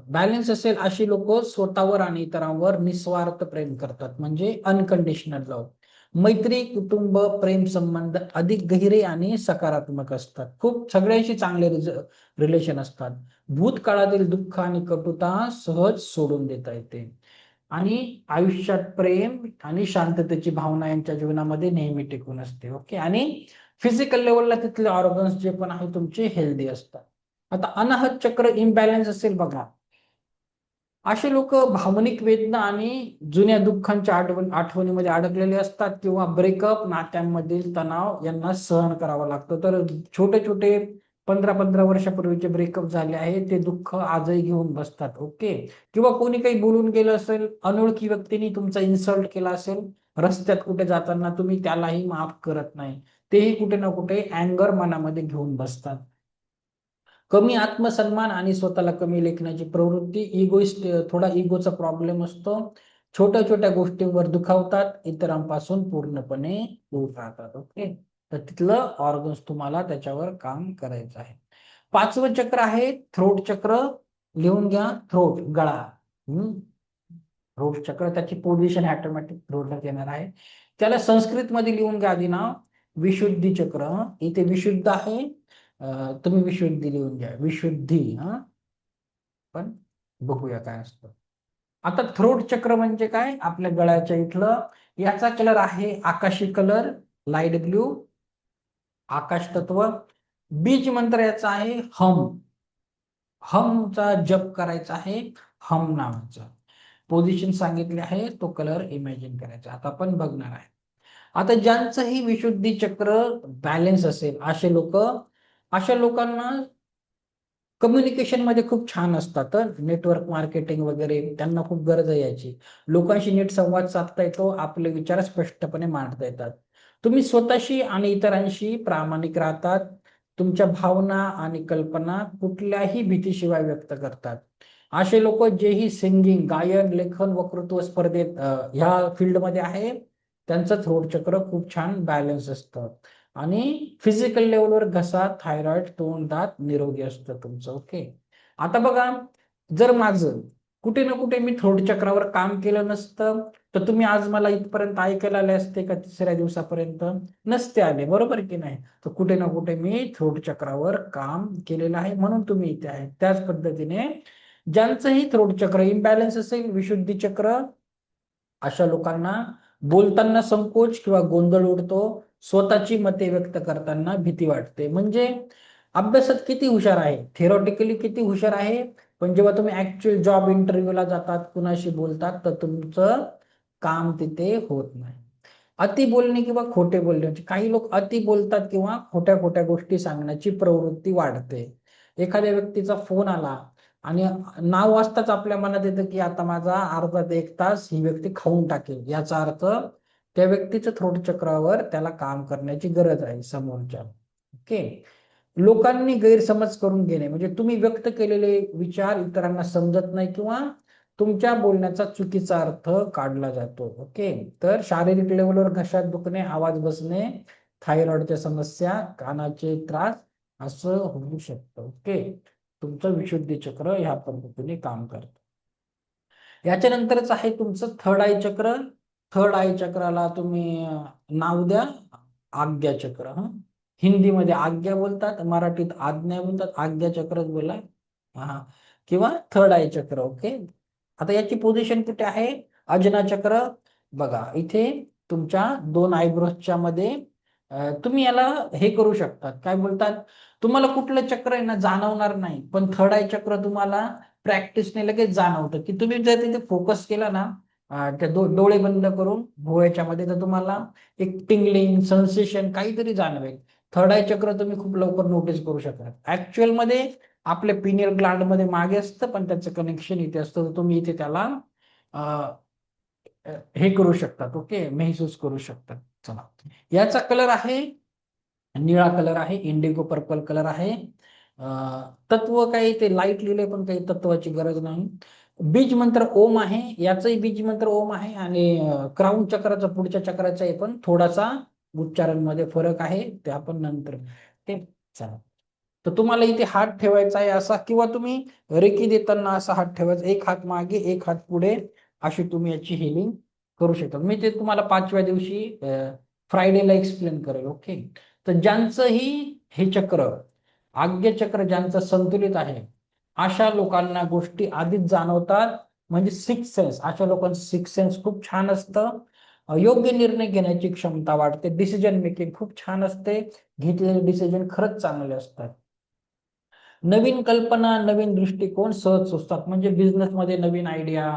बॅलन्स असेल अशी लोक स्वतःवर आणि इतरांवर निस्वार्थ प्रेम करतात, म्हणजे अनकंडिशनल लव्ह. मैत्री, कुटुंब, प्रेम संबंध अधिक गहिरे आणि सकारात्मक असतात. खूप सगळ्यांशी चांगले रिलेशन असतात. भूतकाळातील दुःख आणि कटुता सहज सोडून देता येते आणि आयुष्यात प्रेम आणि शांततेची भावना यांच्या जीवनामध्ये नेहमी टिकून असते. ओके, आणि फिजिकल लेवलला तिथले ऑर्गन्स जे पण आहे तुमचे हेल्दी असतात. आता अनाहत चक्र इम्बॅलन्स असेल बघा, असे लोक भावनिक वेदना आणि जुन्या दुःखांच्या आठवणीमध्ये अडकलेले असतात किंवा ब्रेकअप, नात्यांमधील तणाव यांना सहन करावा लागतो. तर छोटे छोटे 15-15 वर्षापूर्वीचे ब्रेकअप झाले आहे ते दुःख आजही घेऊन बसतात. ओके, किंवा कोणी काही बोलून गेलं असेल, अनोळखी व्यक्तीने तुमचा इन्सल्ट केला असेल रस्त्यात कुठे जाताना, तुम्ही त्यालाही माफ करत नाही. तेही कुठे ना कुठे अँगर मनामध्ये घेऊन बसतात. कमी आत्मसन्मान आणि स्वतःला कमी लेखण्याची प्रवृत्ती, इगोइस्ट, थोडा इगोचा प्रॉब्लेम असतो. छोट्या छोट्या गोष्टींवर दुखावतात, इतरांपासून पूर्णपणे दूर राहतात. ओके, तर तिथलं ऑर्गन्स तुम्हाला त्याच्यावर काम करायचं आहे. 5वं चक्र आहे थ्रोट चक्र. लिहून घ्या, थ्रोट, गळा. थ्रोट चक्र, त्याची पोझिशन ऑटोमॅटिक थ्रोटला येणार आहे. त्याला संस्कृत मध्ये लिहून घ्या आधी नाव, विशुद्धी चक्र. इथे विशुद्ध आहे, तुम्ही विशुद्धी लिहून घ्या, विशुद्धी. पण बघूया काय असतं. आता थ्रोट चक्र म्हणजे काय, आपल्या गळ्याच्या इथलं. याचा कलर आहे आकाशी कलर, लाईट ब्ल्यू, आकाश तत्व. बीज मंत्र याचा आहे हम. हमचा जप करायचा आहे, हम नावाचा. पोझिशन सांगितले आहे, तो कलर इमॅजिन करायचा. आता आपण बघणार आहे. आता ज्यांचंही विशुद्धी चक्र बॅलन्स असेल अशा लोकांना कम्युनिकेशन मध्ये खूप छान असतात. तर नेटवर्क मार्केटिंग वगैरे त्यांना खूप गरज आहे याची. लोकांशी नीट संवाद साधता येतो, आपले विचार स्पष्टपणे मांडता येतात. तुम्ही स्वतःशी आणि इतरांशी प्रामाणिक राहतात. तुमच्या भावना आणि कल्पना कुठल्याही भीतीशिवाय व्यक्त करतात. असे लोक जेही सिंगिंग, गायन, लेखन, वक्तृत्व स्पर्धेत ह्या फील्डमध्ये आहे, त्यांचं थ्रोट चक्र खूप छान बॅलन्स असतं. आणि फिजिकल लेवलवर घसा, थायरॉइड, तोंड, दात निरोगी असतं तुमचं. ओके, आता बघा, जर माझं कुठे ना कुठे मी थ्रोट चक्रावर काम केलं नसतं तर तुम्ही आज मला इथपर्यंत ऐकायला आले असते का? तिसऱ्या दिवसापर्यंत नसते आले, बरोबर की नाही? तर कुठे ना कुठे मी थ्रोट चक्रावर काम केलेलं आहे, म्हणून तुम्ही इथे आहे. त्याच पद्धतीने ज्यांचंही थ्रोट चक्र इम्बॅलन्स असेल, विशुद्धी चक्र, अशा लोकांना बोलताना संकोच किंवा गोंधळ उडतो. स्वतःची मते व्यक्त करताना भीती वाटते. म्हणजे अभ्यासात किती हुशार आहे, थेरॉटिकली किती हुशार आहे, पण जेव्हा तुम्ही ऍक्च्युअल जॉब इंटरव्ह्यूला जातात, कुणाशी बोलतात, तर तुमचं काम तिथे होत नाही. अति बोलणे किंवा खोटे बोलणे, म्हणजे काही लोक अति बोलतात किंवा खोट्या खोट्या गोष्टी सांगण्याची प्रवृत्ती वाढते. एखाद्या व्यक्तीचा फोन आला आणि नाव वाजताच आपल्या मनात येतं की आता माझा अर्धा ते 1 तास ही व्यक्ती खाऊन टाकेल. याचा अर्थ त्या व्यक्तीचं थ्रोट चक्रावर त्याला काम करण्याची गरज आहे समोरच्या. ओके, लोकांनी गैरसमज करून घेणे, म्हणजे तुम्ही व्यक्त केलेले विचार इतरांना समजत नाही किंवा तुमच्या बोलण्याचा चुकीचा अर्थ काढला जातो. ओके, तर शारीरिक लेवलवर घशात दुखणे, आवाज बसणे, थायरॉइडच्या समस्या, कानाचे त्रास असं होऊ शकतं. ओके, तुमचं विशुद्धी चक्र ह्या पद्धतीने काम करतं. याच्यानंतरच आहे तुमचं थर्ड आय चक्र. थर्ड आय चक्राला तुम्ही नाव द्या आज्ञा चक्र. हिंदीमध्ये आज्ञा बोलतात, मराठीत आज्ञा बोलतात, आज्ञा चक्रच बोला. हा, किंवा थर्ड आय चक्र. ओके, आता याची पोझिशन कुठे आहे? अजना चक्र. बघा इथे तुमच्या 2 आयब्रोजच्या मध्ये तुम्ही याला हे करू शकता, काय बोलतात, तुम्हाला कुठलं चक्र आहे ना जाणवणार नाही, पण थर्ड आय चक्र तुम्हाला प्रॅक्टिसने लगेच जाणवतं. की तुम्ही जर तिथे फोकस केला ना, त्या डोळे बंद करून भुवयाच्या मध्ये, तर तुम्हाला एक टिंगलिंग सेन्सेशन काहीतरी जाणवेल. थर्ड आय चक्र तुम्ही खूप लवकर नोटीस करू शकता. ऍक्च्युअल मध्ये आपल्या पिनियल ग्लँड मध्ये मागे असतं, पण त्याचं कनेक्शन इथे असतं. तर तुम्ही इथे त्याला हे करू शकतात. ओके, महसूस करू शकतात. चला, याचा कलर आहे निळा कलर आहे, इंडिगो पर्पल कलर आहे. तत्व काही ते लाईट लिहिले, पण काही तत्वाची गरज नाही. बीज मंत्र ओम आहे, याचंही बीज मंत्र ओम आहे. आणि क्राऊन चक्राचा पुढच्या चक्राचा पण थोडासा उच्चारांमध्ये फरक आहे, ते आपण नंतर. ते चला, तर तुम्हाला इथे हात ठेवायचा आहे असा, किंवा तुम्ही रेकी देताना असा हात ठेवायचा, एक हात मागे एक हात पुढे, अशी तुम्ही याची हिलिंग करू शकता. मी ते तुम्हाला 5व्या दिवशी फ्रायडेला एक्सप्लेन करेल. ओके, तर ज्यांचंही हे चक्र, आज्ञा चक्र ज्यांचं संतुलित आहे, अशा लोकांना गोष्टी आधीच जाणवतात. म्हणजे सिक्स सेन्स, अशा लोकांचं सिक्स सेन्स खूप छान असतं. योग्य निर्णय घेण्याची क्षमता वाढते. डिसिजन मेकिंग खूप छान असते. घेतलेले डिसिजन खरंच चांगले असतात. नवीन कल्पना, नवीन दृष्टिकोन सहज सुचतात. म्हणजे बिझनेसमध्ये नवीन आयडिया,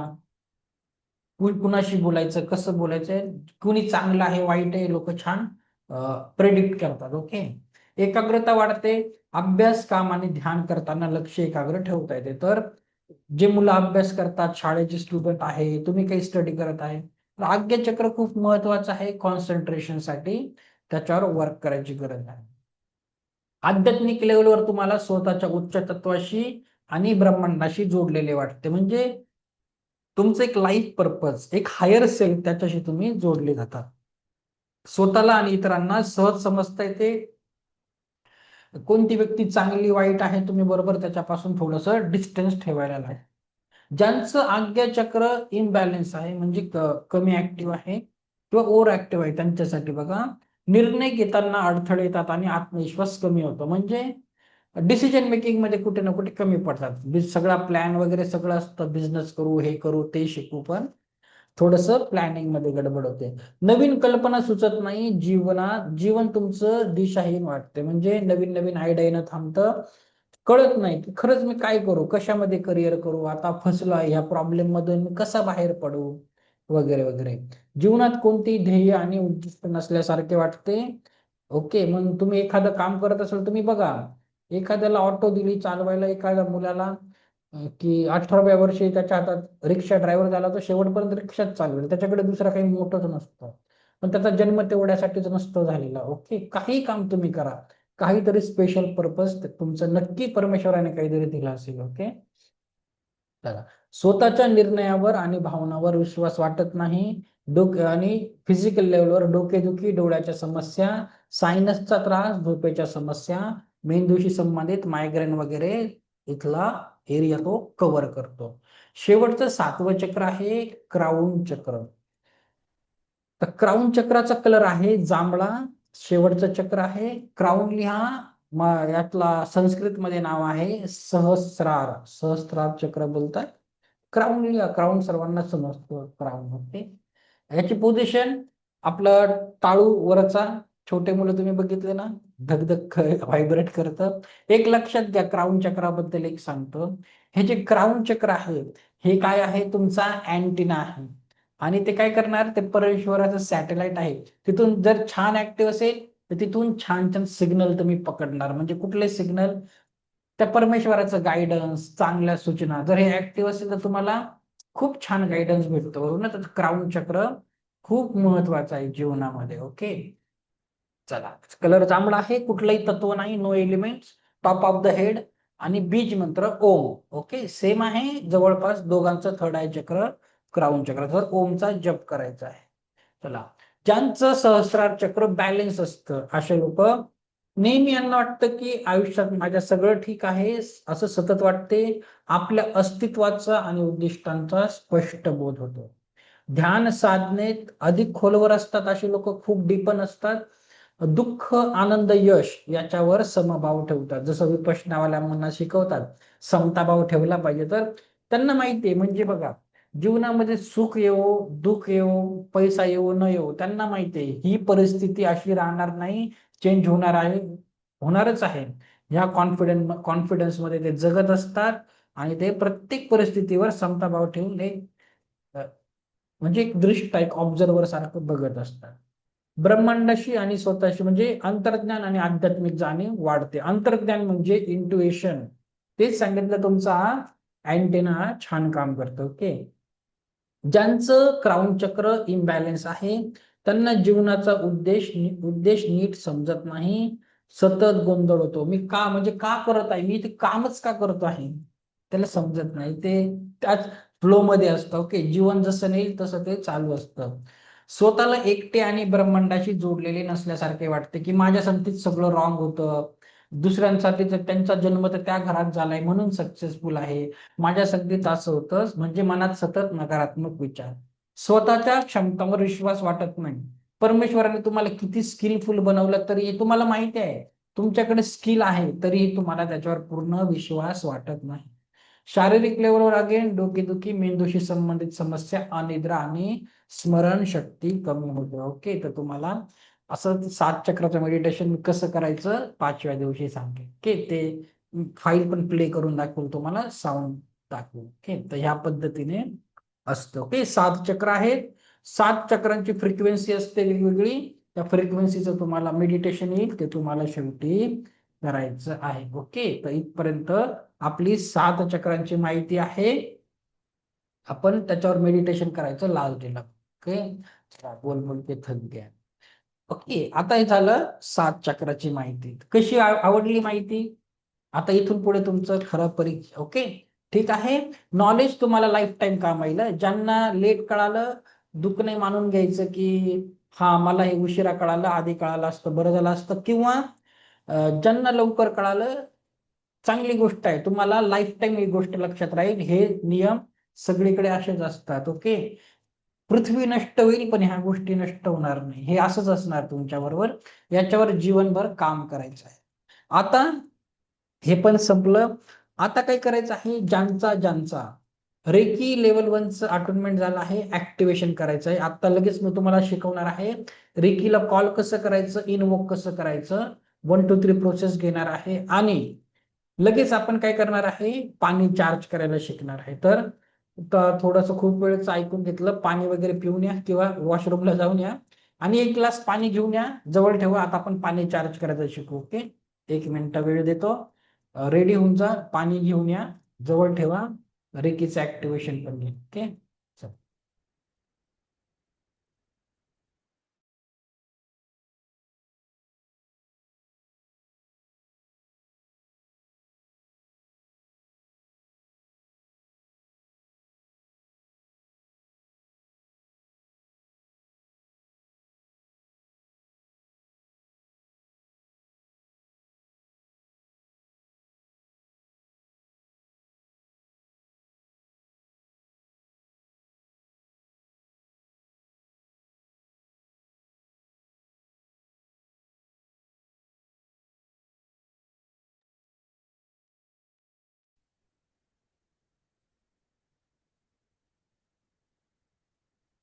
कुणाशी बोलायचं, कसं बोलायचं, कुणी चांगलं आहे वाईट आहे, लोक छान प्रेडिक्ट करतात. ओके, एकाग्रता वाढते. अभ्यास, काम आणि ध्यान करताना लक्ष एकाग्र ठेवता येते. तर जे मुलं अभ्यास करतात, शाळेचे स्टुडंट आहे, तुम्ही काही स्टडी करत आहे, तर आज्ञाचक्र खूप महत्वाचं आहे कॉन्सन्ट्रेशन साठी. त्याच्यावर वर्क करायची गरज आहे. आध्यात्मिक लेवलवर तुम्हाला स्वतःच्या उच्च तत्वाशी आणि ब्रह्मांडाशी जोडलेले वाटते. म्हणजे तुमचं एक लाईफ पर्पज, एक हायर सेल्फ, त्याच्याशी तुम्ही जोडले जातात. स्वतःला आणि इतरांना सहज समजता येते. कोणती व्यक्ती चांगली वाईट आहे, तुम्ही बरोबर त्याच्यापासून थोडस डिस्टन्स ठेवायला लागेल. ज्यांचं आज्ञाचक्र इम्बॅलन्स आहे, म्हणजे कमी ऍक्टिव्ह आहे किंवा ओव्हर ऍक्टिव्ह आहे, त्यांच्यासाठी बघा, निर्णय घेताना अडथळे येतात आणि आत्मविश्वास कमी होतो. म्हणजे डिसिजन मेकिंग मध्ये कुठे ना कुठे कमी पडतात. सगळा प्लॅन वगैरे सगळं असतं, बिझनेस करू, हे करू, ते शिकू, पण थोडस प्लॅनिंग मध्ये गडबड होते. नवीन कल्पना सुचत नाही. जीवन तुमचं दिशाहीन वाटते. म्हणजे नवीन नवीन आयडिया येणं थांबतं. कळत नाही की खरंच मी काय करू, कशामध्ये करिअर करू, आता फसलो आहे ह्या प्रॉब्लेम मधून मी कसा बाहेर पडू, वगैरे वगैरे. जीवनात कोणती ध्येय आणि उद्दिष्ट नसल्यासारखे वाटते. ओके, मग तुम्ही एखादं काम करत असाल, तुम्ही बघा, एखाद्याला ऑटो दिली चालवायला, एखाद्या मुलाला की 18व्या वर्षी त्याच्या हातात रिक्षा ड्रायव्हर झाला, तर शेवटपर्यंत रिक्षाच चालवेल, त्याच्याकडे दुसरा काही मोठंच नसतं. पण त्याचा जन्म तेवढ्यासाठीच नसतो झालेला. ओके, काही काम तुम्ही करा, काहीतरी स्पेशल पर्पज तुमचं नक्की परमेश्वराने काहीतरी दिला असेल. ओके, चला, स्वतःच्या निर्णयावर आणि भावनावर विश्वास वाटत नाही. डोके आणि फिजिकल लेवलवर डोकेदुखी, डोळ्याच्या समस्या, सायनसचा त्रास, झोपेच्या समस्या, मेंदूशी संबंधित मायग्रेन वगैरे इथला एरिया तो कव्हर करतो. शेवटचं 7वं चक्र आहे क्राऊन चक्र. तर क्राऊन चक्राचा कलर आहे जांभळा. शेवटचं चक्र आहे क्राऊन. लिहा, यातला संस्कृत मध्ये नाव आहे सहस्रार. सहस्रार चक्र बोलतात. क्राऊन लिहा, क्राऊन सर्वांना समजतो क्राऊन. ओके, याची पोझिशन, आपलं टाळू वरचा, छोटे मुलं तुम्ही बघितले ना, धगधग व्हायब्रेट करतं. एक लक्षात घ्या, क्राऊन चक्राबद्दल एक सांगतो. हे जे क्राऊन चक्र आहे, हे काय आहे, तुमचा अँटिना आहे. आणि ते काय करणार, ते परमेश्वराचं सॅटेलाइट आहे. तिथून जर छान ऍक्टिव्ह असेल, तर तिथून छान छान सिग्नल तुम्ही पकडणार. म्हणजे कुठले सिग्नल, त्या परमेश्वराचं गायडन्स, चांगल्या सूचना. जर हे ऍक्टिव्ह असेल तर तुम्हाला खूप छान गायडन्स भेटतो, बरोबर ना. तर क्राऊन चक्र खूप महत्वाचं आहे जीवनामध्ये. ओके, चला, कलर जांभळा आहे, कुठलंही तत्व नाही, no elements, top of the head, आणि बीज मंत्र ओम. ओके, सेम आहे जवळपास दोघांचं. थर्ड आय चक्र, क्राऊन चक्र, तर ओमचा जप करायचा आहे. चला, ज्यांचं सहस्रार चक्र बॅलेन्स असतं, असे लोक नेहमी, यांना वाटतं की आयुष्यात माझ्या सगळं ठीक आहे असं सतत वाटते. आपल्या अस्तित्वाचा आणि उद्दिष्टांचा स्पष्ट बोध होतो. ध्यान साधनेत अधिक खोलवर असतात अशी लोक, खूप डीपन असतात. दुःख, आनंद, यश याच्यावर समभाव ठेवतात. जसं विपश्यनावाल्यांना शिकवतात समताभाव ठेवला पाहिजे. तर त्यांना माहितीये, म्हणजे बघा, जीवनामध्ये सुख येवो, दुःख येवो, पैसा येवो न येवो, त्यांना माहितीये ही परिस्थिती अशी राहणार नाही, चेंज होणार आहे, होणारच आहे. ह्या कॉन्फिडन्स मध्ये ते जगत असतात. आणि ते प्रत्येक परिस्थितीवर समताभाव ठेवून म्हणजे एक दृष्ट, एक ऑब्झर्वर सारखं बघत असतात. ब्रह्मांडाशी आणि स्वतःशी, म्हणजे अंतर्ज्ञान आणि आध्यात्मिक जाणीव वाढते. अंतर्ज्ञान म्हणजे इंट्युएशन, तेच सांगितलं, तुमचा अँटेना छान काम करतो. ओके. ज्यांचं क्राऊन चक्र इम्बॅलन्स आहे, त्यांना जीवनाचा उद्देश नीट समजत नाही, सतत गोंधळ होतो. मी का, म्हणजे का करत आहे, मी ते कामच का करतो आहे, त्याला समजत नाही. ते त्याच फ्लो मध्ये असतं. ओके. जीवन जसं नेईल तसं ते चालू असतं. स्वतःला एकटे आणि ब्रह्मांडाशी जोडलेले नसल्यासारखे वाटते, की माझ्यासाठीच सगळं रॉंग होतं, दुसऱ्यांसाठी तर त्यांचा जन्म तर त्या घरात झालाय म्हणून सक्सेसफुल आहे, माझ्या संगतीत असं होतं, म्हणजे मनात सतत नकारात्मक विचार. स्वतःच्या क्षमतांवर विश्वास वाटत नाही. परमेश्वराने तुम्हाला किती स्किलफुल बनवलं तरी तुम्हाला माहिती आहे तुमच्याकडे स्किल आहे, तरीही तुम्हाला त्याच्यावर पूर्ण विश्वास वाटत नाही. शारीरिक लेवलवर अगेन डोकेदुखी, मेंदूशी संबंधित समस्या, अनिद्रा आणि स्मरणशक्ती कमी होते. ओके. तर तुम्हाला असं 7 चक्राचं मेडिटेशन कसं करायचं 5व्या दिवशी सांगेल. ओके. ते फाईल पण प्ले करून दाखवून तुम्हाला, साऊंड दाखवू. ओके. तर ह्या पद्धतीने असतं. ओके. 7 चक्र आहेत. 7 चक्रांची फ्रिक्वेन्सी असते वेगवेगळी. त्या फ्रिक्वेन्सीचं तुम्हाला मेडिटेशन येईल, ते तुम्हाला शेवटी करायचं आहे. ओके. तर इथपर्यंत आपली 7 चक्रांची माहिती आहे. आपण त्याच्यावर मेडिटेशन करायचं लाल टिलक. ओके. बोल बोल के थक गया. ओके. आता हे झालं 7 चक्राची माहिती. कशी आवडली माहिती? आता इथून पुढे तुमचं खरं परीक्षा. ओके. ठीक आहे. नॉलेज तुम्हाला लाईफ टाईम काम येईल. ज्यांना लेट कळालं, दुःख नाही मानून घ्यायचं, की हा मला हे उशिरा कळालं, आधी कळालं असतं बरं झालं असतं, किंवा ज्यांना लवकर कळालं, चांगली गोष्ट आहे. तुम्हाला लाईफ टाईम ही गोष्ट लक्षात राहील. हे नियम सगळीकडे असेच असतात. ओके. पृथ्वी नष्ट होईल पण ह्या गोष्टी नष्ट होणार नाही. हे असंच असणार तुमच्या बरोबर. याच्यावर जीवनभर काम करायचं आहे. आता हे पण संपलं. आता काय करायचं आहे, ज्यांचा रेकी लेवल 1चं अटोनमेंट झालं आहे, ऍक्टिव्हेशन करायचं आहे. आता लगेच मी तुम्हाला शिकवणार आहे रेकीला कॉल कसं करायचं, इनवोक कसं करायचं, 1 2 3 प्रोसेस घेणार आहे. आणि लगेच आपण काय करणार आहे, पाणी चार्ज करायला शिकणार आहे. तर थोडस खूप वेळच ऐकून घेतलं, पाणी वगैरे पिऊन या किंवा वॉशरूमला जाऊन या आणि 1 ग्लास पाणी घेऊन या, जवळ ठेवा. आता आपण पाणी चार्ज करायचं शिकू. ओके. 1 मिनिट वेळ देतो. रेडी होऊन जा, पाणी घेऊन या, जवळ ठेवा, रेकीचं ऍक्टिव्हेशन पण घ्या. ओके.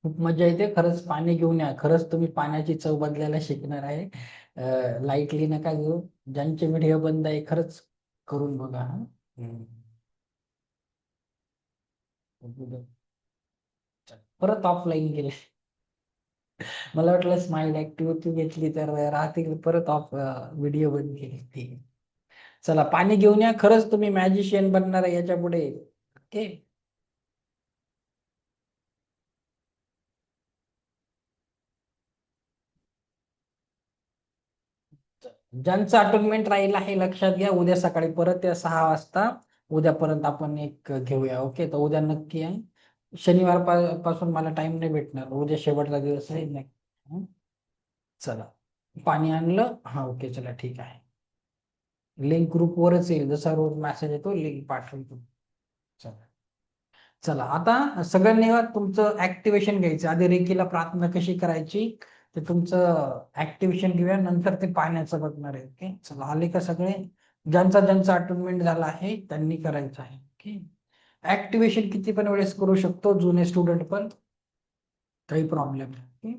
खूप मजा येते खरंच. पाणी घेऊन या. खरंच तुम्ही पाण्याची चव बदलायला शिकणार आहे. लाईटली नका घेऊ. ज्यांचे व्हिडिओ बंद आहे खरंच करून बघा. हा. परत ऑफलाईन गेले. मला वाटलं स्माइल ऍक्टिव्हिटी घेतली तर राहतील, परत ऑफ व्हिडिओ बंद केली. ठीक आहे. चला पाणी घेऊन या. खरंच तुम्ही मॅजिशियन बनणार आहे याच्या पुढे. ओके. ज्यांचं अटोनमेंट राहील आहे लक्षात घ्या, उद्या सकाळी परत या 6 वाजता. उद्यापर्यंत आपण एक घेऊया. ओके. तर उद्या नक्की आहे. शनिवार पासून मला टाइम नाही भेटणार, उद्या शेवटचा दिवस आहे. नाही. हं? चला पाणी आणलं. हा. ओके. चला ठीक आहे. लिंक ग्रुपवरच येईल, जसा रोज मेसेज येतो लिंक पाठवतो. चला. चला आता सगळ्यांनी तुमचं ऍक्टिव्हेशन घ्यायचं. आधी रेकीला प्रार्थना कशी करायची ते तुमचं ऍक्टिव्हेशन घेऊया, नंतर ते पाण्याचं बघणार आहे. ओके. चला आले का सगळे? ज्यांचा अटोनमेंट झाला आहे त्यांनी करायचं आहे. ओके. ऍक्टिव्हेशन किती पण वेळेस करू शकतो, जुने स्टुडंट पण, काही प्रॉब्लेम नाही.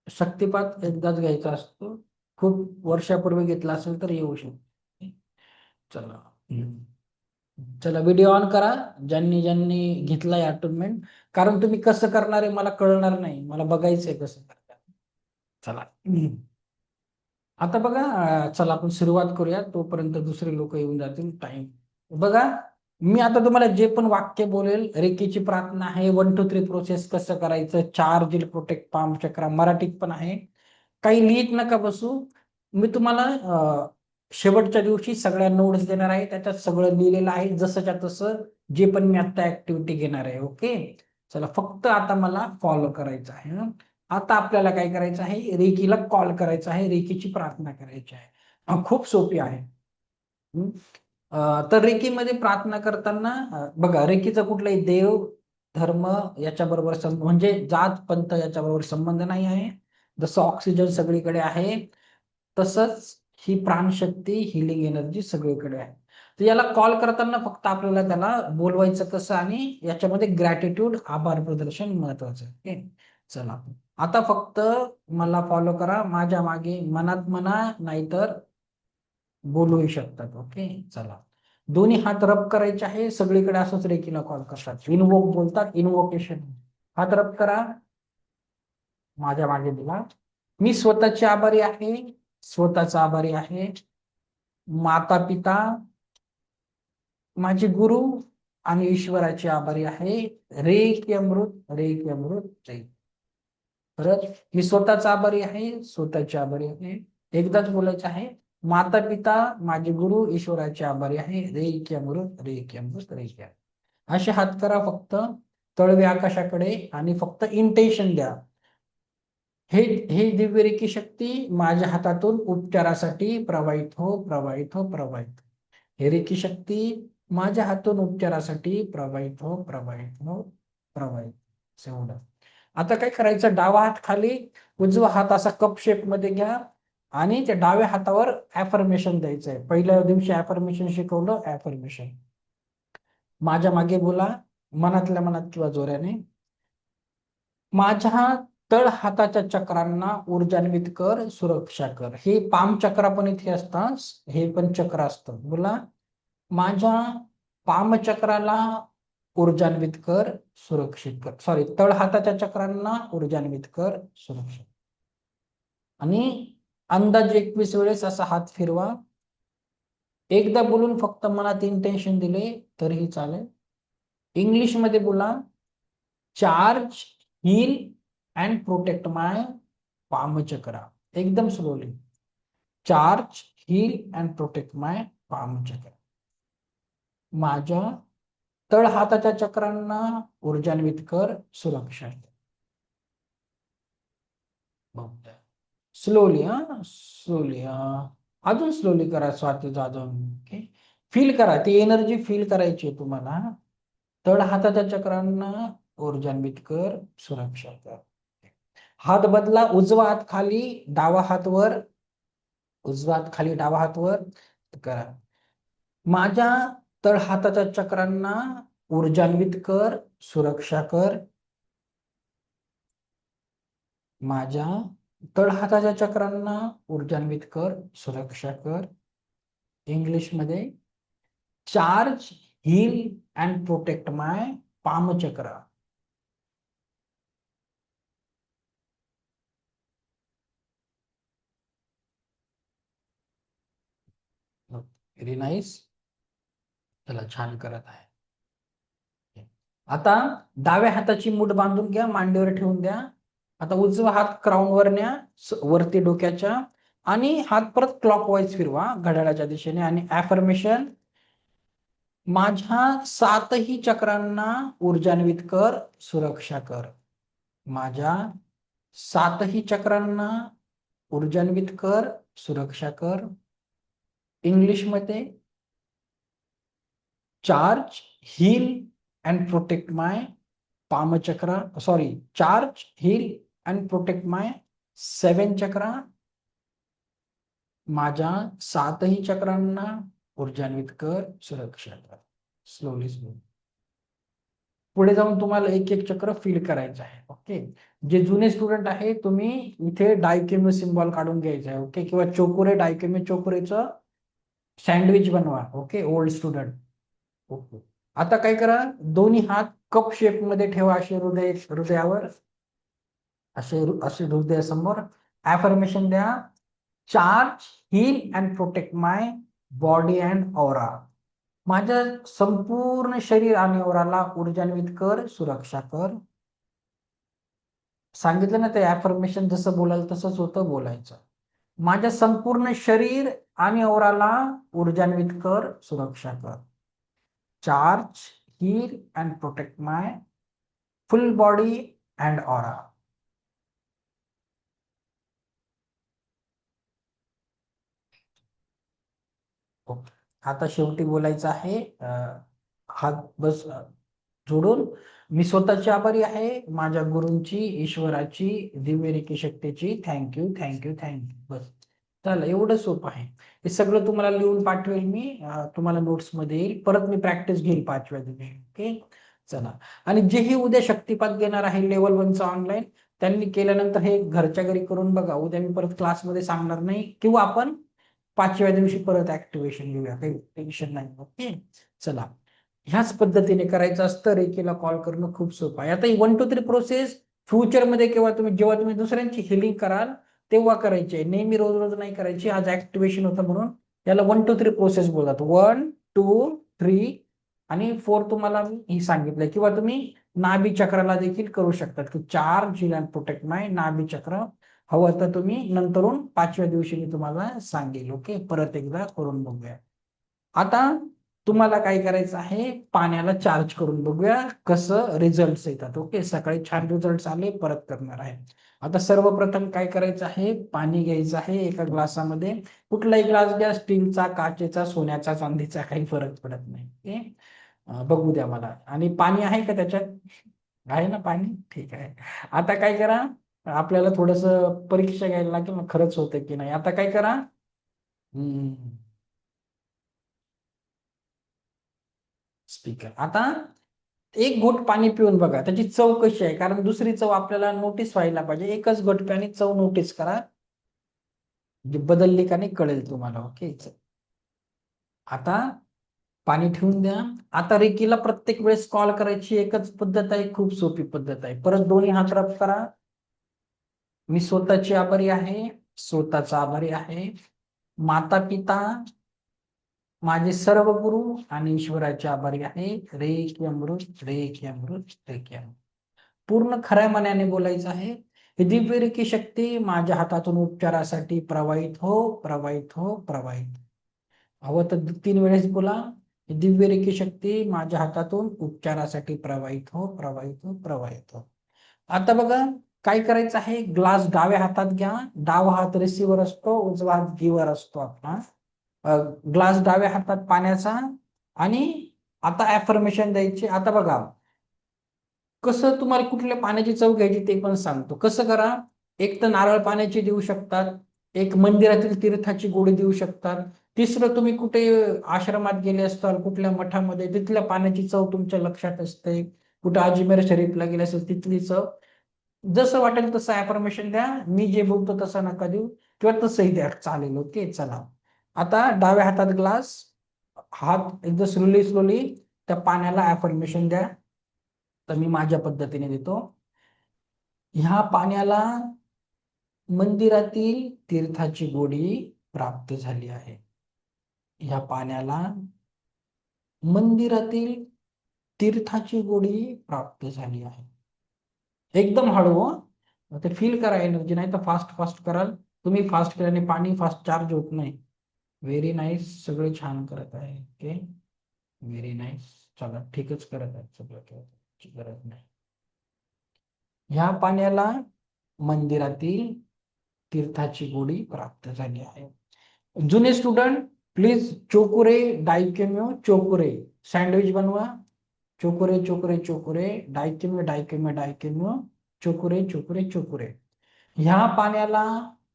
शक्तिपात एकदाच घ्यायचा असतो. खूप वर्षापूर्वी घेतला असेल तर येऊ शकतो. चला. चला व्हिडिओ ऑन करा, ज्यांनी ज्यांनी घेतलाय अटोनमेंट. कारण तुम्ही कसं करणार आहे मला कळणार नाही, मला बघायचंय कसं करतात. चला. आता बघा, चला आपण सुरुवात करूया, तोपर्यंत दुसरे लोक येऊन जातील. टाइम बघा, मी आता तुम्हाला जे पण वाक्य बोलेल, रेकीची प्रार्थना आहे, 1 2 3 प्रोसेस कसं करायचं, चार्ज प्रोटेक्ट पाम चक्र मराठीत पण आहे. काही लिहित नका बसू. मी तुम्हाला शेवटच्या दिवशी सगळ्या नोट्स देणार आहे, त्याच्यात सगळं लिहिलेलं आहे जसंच्या तसं, जे पण मी आता ऍक्टिव्हिटी घेणार आहे. ओके, चला फक्त आता मला फॉलो करायचं आहे. आता आपल्याला काय करायचं आहे, रेकीला कॉल करायचा आहे, रेकीची प्रार्थना करायची आहे. खूप सोपी आहे. तर रेकीमध्ये प्रार्थना करताना बघा, रेकीचा कुठलाही देव धर्म याच्या बरोबर म्हणजे जात पंथ याच्या बरोबर संबंध नाही आहे. जसं ऑक्सिजन सगळीकडे आहे तसंच ही प्राणशक्ती हिलिंग एनर्जी सगळीकडे आहे. तर याला कॉल करताना फक्त आपल्याला त्याला बोलवायचं कसं आणि याच्यामध्ये ग्रॅटिट्यूड आभार प्रदर्शन महत्वाचं आहे. ओके, चला आता फक्त मला फॉलो करा, माझ्या मागे मनात म्हणा नाहीतर बोलूही शकतात. ओके, चला दोन्ही हात रब करायचे आहे, सगळीकडे असंच रेकीला कॉल करतात, इनवोक बोलतात, इनवोकेशन. हात रब करा, माझ्या मागे दिला. मी स्वतःची आभारी आहे, स्वतःचा आभारी आहे. माता पिता, माझे गुरु आणि ईश्वराचे आभारी आहे. रे की अमृत, रे की अमृत, रे. परत, मी स्वतःचा आभारी आहे, स्वतःचे आभारी आहे. एकदाच बोलायचं आहे. माता पिता, माझे गुरु, ईश्वराचे आभारी आहे. रे की अमृत, रे की अमृत, रे की अमृत. असे हात करा फक्त, तळवे आकाशाकडे, आणि फक्त इंटेन्शन द्या. हे हे दिव्य रेकी शक्ती माझ्या हातातून उपचारासाठी प्रवाहित हो, प्रवाहित हो, प्रवाहित हो. हे रेकी शक्ती माझ्या हातून उपचारासाठी प्रवाहित हो, प्रवाहित हो, प्रवाहित. एवढं. आता काय करायचं, डावा हात खाली, उजवा हात असा कप शेप मध्ये घ्या आणि त्या डाव्या हातावर ऍफर्मेशन द्यायचंय. पहिल्या दिवशी ऍफर्मेशन शिकवलं, ऍफर्मेशन. माझ्या मागे बोला, मनातल्या मनात किंवा जोऱ्याने. माझ्या तळ हाताच्या चक्रांना ऊर्जान्वित कर, सुरक्षा कर. हे पाम चक्र पण इथे असतात, हे पण चक्र असतं. बोला, माझ्या पाम चक्राला ऊर्जान्वित कर, सुरक्षित कर. सॉरी, तळ हाताच्या चक्रांना ऊर्जान्वित कर, सुरक्षित. आणि अंदाजे 21 वेळेस असा हात फिरवा. एकदा बोलून फक्त मनात इंटेन्शन दिले तरीही चालेल. इंग्लिश मध्ये बोला, charge, heal and protect my palm chakra. एकदम slowly. Charge, heal and protect my palm chakra. माझ्या तळ हाताच्या चक्रांना ऊर्जान्वित कर, सुरक्षा. Slowly, slowly. अजून स्लोली करा, स्वाती जाधव. ओके, फील करा, ती एनर्जी फील करायची आहे तुम्हाला. तळ हाताच्या चक्रांना ऊर्जान्वित कर, सुरक्षा कर. हात बदला, उजवा हात खाली, डावा हात वर, उजवा हात खाली, डावा हात वर करा. माझ्या तळ हाताच्या चक्रांना ऊर्जान्वित कर, सुरक्षा कर. माझ्या तळ हाताच्या चक्रांना ऊर्जान्वित कर, सुरक्षा कर. इंग्लिश मध्ये, charge, heal and protect my palm chakra. Very nice. त्याला छान करत आहे. आता डाव्या हाताची मूठ बांधून घ्या, मांडीवर ठेवून द्या. आता उजवा हात क्राऊन वर न्या, वरती डोक्याच्या, आणि हात परत क्लॉकवाईज फिरवा घड्याळाच्या दिशेने. आणि ऍफर्मेशन, माझ्या 7ही चक्रांना ऊर्जान्वित कर, सुरक्षा कर. माझ्या 7ही चक्रांना ऊर्जान्वित कर, सुरक्षा कर. इंग्लिश मध्ये, charge, heal and protect my palm chakra. Sorry, charge, heal and protect my 7 chakra. माझ्या 7ही चक्रांना ऊर्जान्वित कर, सुरक्षा कर. Slowly slowly. पुढे जाऊन तुम्हाला एक एक चक्र फील करायचं आहे. ओके, जे जुने स्टुडंट आहे तुम्ही इथे डायकेम्यू सिम्बॉल काढून घ्यायचा आहे. ओके, किंवा चोकुरे, डायकेम्यू चोकुरेचं सँडविच बनवा. Okay, old student. ओके, आता काय करा, दोन्ही हात कप शेप मध्ये ठेवा, असे हृदयावर, असे असे हृदयासमोर. ऍफर्मेशन द्या, charge, heal and protect my body and aura. माझ्या संपूर्ण शरीर आणि ओराला ऊर्जान्वित कर, सुरक्षा कर. सांगितलं ना ते अफर्मेशन जसं बोलाल तसंच होतं बोलायचं. माझ्या संपूर्ण शरीर आणि ओराला ऊर्जान्वित कर, सुरक्षा कर. Charge, heal and protect my full body and aura. Okay. आता शेवटी बोलायचं आहे हात बस जोडून. मी स्वतःची आभारी आहे, माझ्या गुरूंची, ईश्वराची, दिव्य रेकी शक्तीची. Thank you, thank you, thank you. बस झालं, एवढं सोपं आहे. हे सगळं तुम्हाला लिहून पाठवेल मी, तुम्हाला नोट्स मध्ये येईल. परत मी प्रॅक्टिस घेईल 5व्या दिवशी. ओके, चला. आणि जेही उद्या शक्तिपात घेणार आहे लेवल 1चा ऑनलाईन, त्यांनी केल्यानंतर हे घरच्या घरी करून बघा. उद्या मी परत क्लासमध्ये सांगणार नाही, किंवा आपण 5व्या दिवशी परत ऍक्टिव्हेशन घेऊया, काही टेन्शन नाही. ओके, चला. ह्याच पद्धतीने करायचं असतं. रेकीला कॉल करणं खूप सोपं आहे. आता ही 1 2 3 प्रोसेस फ्युचरमध्ये जेव्हा तुम्ही दुसऱ्यांची हिलिंग कराल तेव्हा करायची आहे, नेहमी रोज रोज नाही करायची. आज ऍक्टिव्हेशन होतं म्हणून याला 1 2 3 प्रोसेस बोलतात. 1 2 3 आणि 4 तुम्हाला मी ही सांगितलंय. किंवा तुम्ही नाभी चक्राला देखील करू शकतात की चार्ज, हील अँड प्रोटेक्ट माय नाभी चक्र. हवं तर तुम्ही नंतरून 5व्या दिवशी मी तुम्हाला सांगेल. ओके, परत एकदा करून बघूया. आता तुम्हाला काय करायचं आहे, पाण्याला चार्ज करून बघूया कसं रिझल्ट येतात. ओके, सकाळी छान रिझल्ट आले, परत करणार आहे. आता सर्वप्रथम काय करायचं आहे, पाणी घ्यायचं आहे एका ग्लासामध्ये. कुठलाही ग्लास घ्या, स्टीलचा, काचेचा, सोन्याचा, चांदीचा, काही फरक पडत नाही. ओके, बघू द्या मला. आणि पाणी आहे का त्याच्यात? आहे ना पाणी? ठीक आहे. आता काय करा, आपल्याला थोडस परीक्षा घ्यायला लागेल ना खरंच होतं की नाही. आता काय करा, स्पीकर. आता एक घोट पाणी पिऊन बघा त्याची चव कशी आहे, कारण दुसरी चव आपल्याला नोटीस व्हायला पाहिजे. एकच घोट पाणी चव नोटीस करा, म्हणजे बदलली का नाही कळेल तुम्हाला. ओके, आता पाणी ठेवून द्या. आता रेकीला प्रत्येक वेळेस कॉल करायची एकच पद्धत आहे, खूप सोपी पद्धत आहे. परत दोन्ही हात रब करा. मी स्वतःची आभारी आहे, स्वतःचा आभारी आहे. माता पिता, माझे सर्व गुरु आणि ईश्वराचे आभारी आहे. रे की अमृत, रे की अमृत, रे की अमृत. पूर्ण खऱ्या मनाने बोलायचं आहे. ही दिव्य रेकी शक्ती माझ्या हातातून उपचारासाठी प्रवाहित हो, प्रवाहित हो, प्रवाहित. हवं तर 3 वेळेस बोला. ही दिव्य रेकी शक्ती माझ्या हातातून उपचारासाठी प्रवाहित हो, प्रवाहित हो, प्रवाहित हो. आता बघा काय करायचं आहे, ग्लास डाव्या हातात घ्या. डावा हात रिसिव्हर असतो, उजवा हात गिव्हर असतो आपला. ग्लास डाव्या हातात पाण्याचा. आणि आता अफर्मेशन द्यायची. आता बघा कसं तुम्हाला कुठल्या पाण्याची चव घ्यायची ते पण सांगतो. कसं करा, एक तर नारळ पाण्याची देऊ शकतात, एक मंदिरातील तीर्थाची गोडी देऊ शकतात. तिसरं, तुम्ही कुठे आश्रमात गेले असताल कुठल्या मठामध्ये, तिथल्या पाण्याची चव तुमच्या लक्षात असते. कुठं अजमेर शरीफला गेले असेल तिथली चव. जसं वाटेल तसं अफर्मेशन द्या. मी जे बोलतो तसं नका देऊ, किंवा तसंही द्या चालेल. ओके, चला. आता डाव्या हातात ग्लास, हात एकदम स्लोली स्लोली त्या पाण्याला अफर्मेशन द्या. तर मी माझ्या पद्धतीने देतो. ह्या पाण्याला मंदिरातील तीर्थाची गोडी प्राप्त झाली आहे. ह्या पाण्याला मंदिरातील तीर्थाची गोडी प्राप्त झाली आहे. एकदम हळू हो. ते फील करा एनर्जी, नाही तर फास्ट फास्ट कराल तुम्ही. फास्ट केल्याने पाणी फास्ट चार्ज होत नाही. व्हेरी नाईस, सगळे छान करत आहे. Okay, very nice. चला, ठीकच करत आहे सगळं, गरज नाही. ह्या पाण्याला मंदिरातील तीर्थाची गोडी प्राप्त झाली आहे. जुने स्टुडंट प्लीज चोकुरे डायकेम्यो चोकुरे सँडविच बनवा. चोकुरे चोकुरे चोकुरे, डायकेम्यो डायकेम्यो डायकेम्यो, चोकुरे चोकुरे चोकुरे. ह्या पाण्याला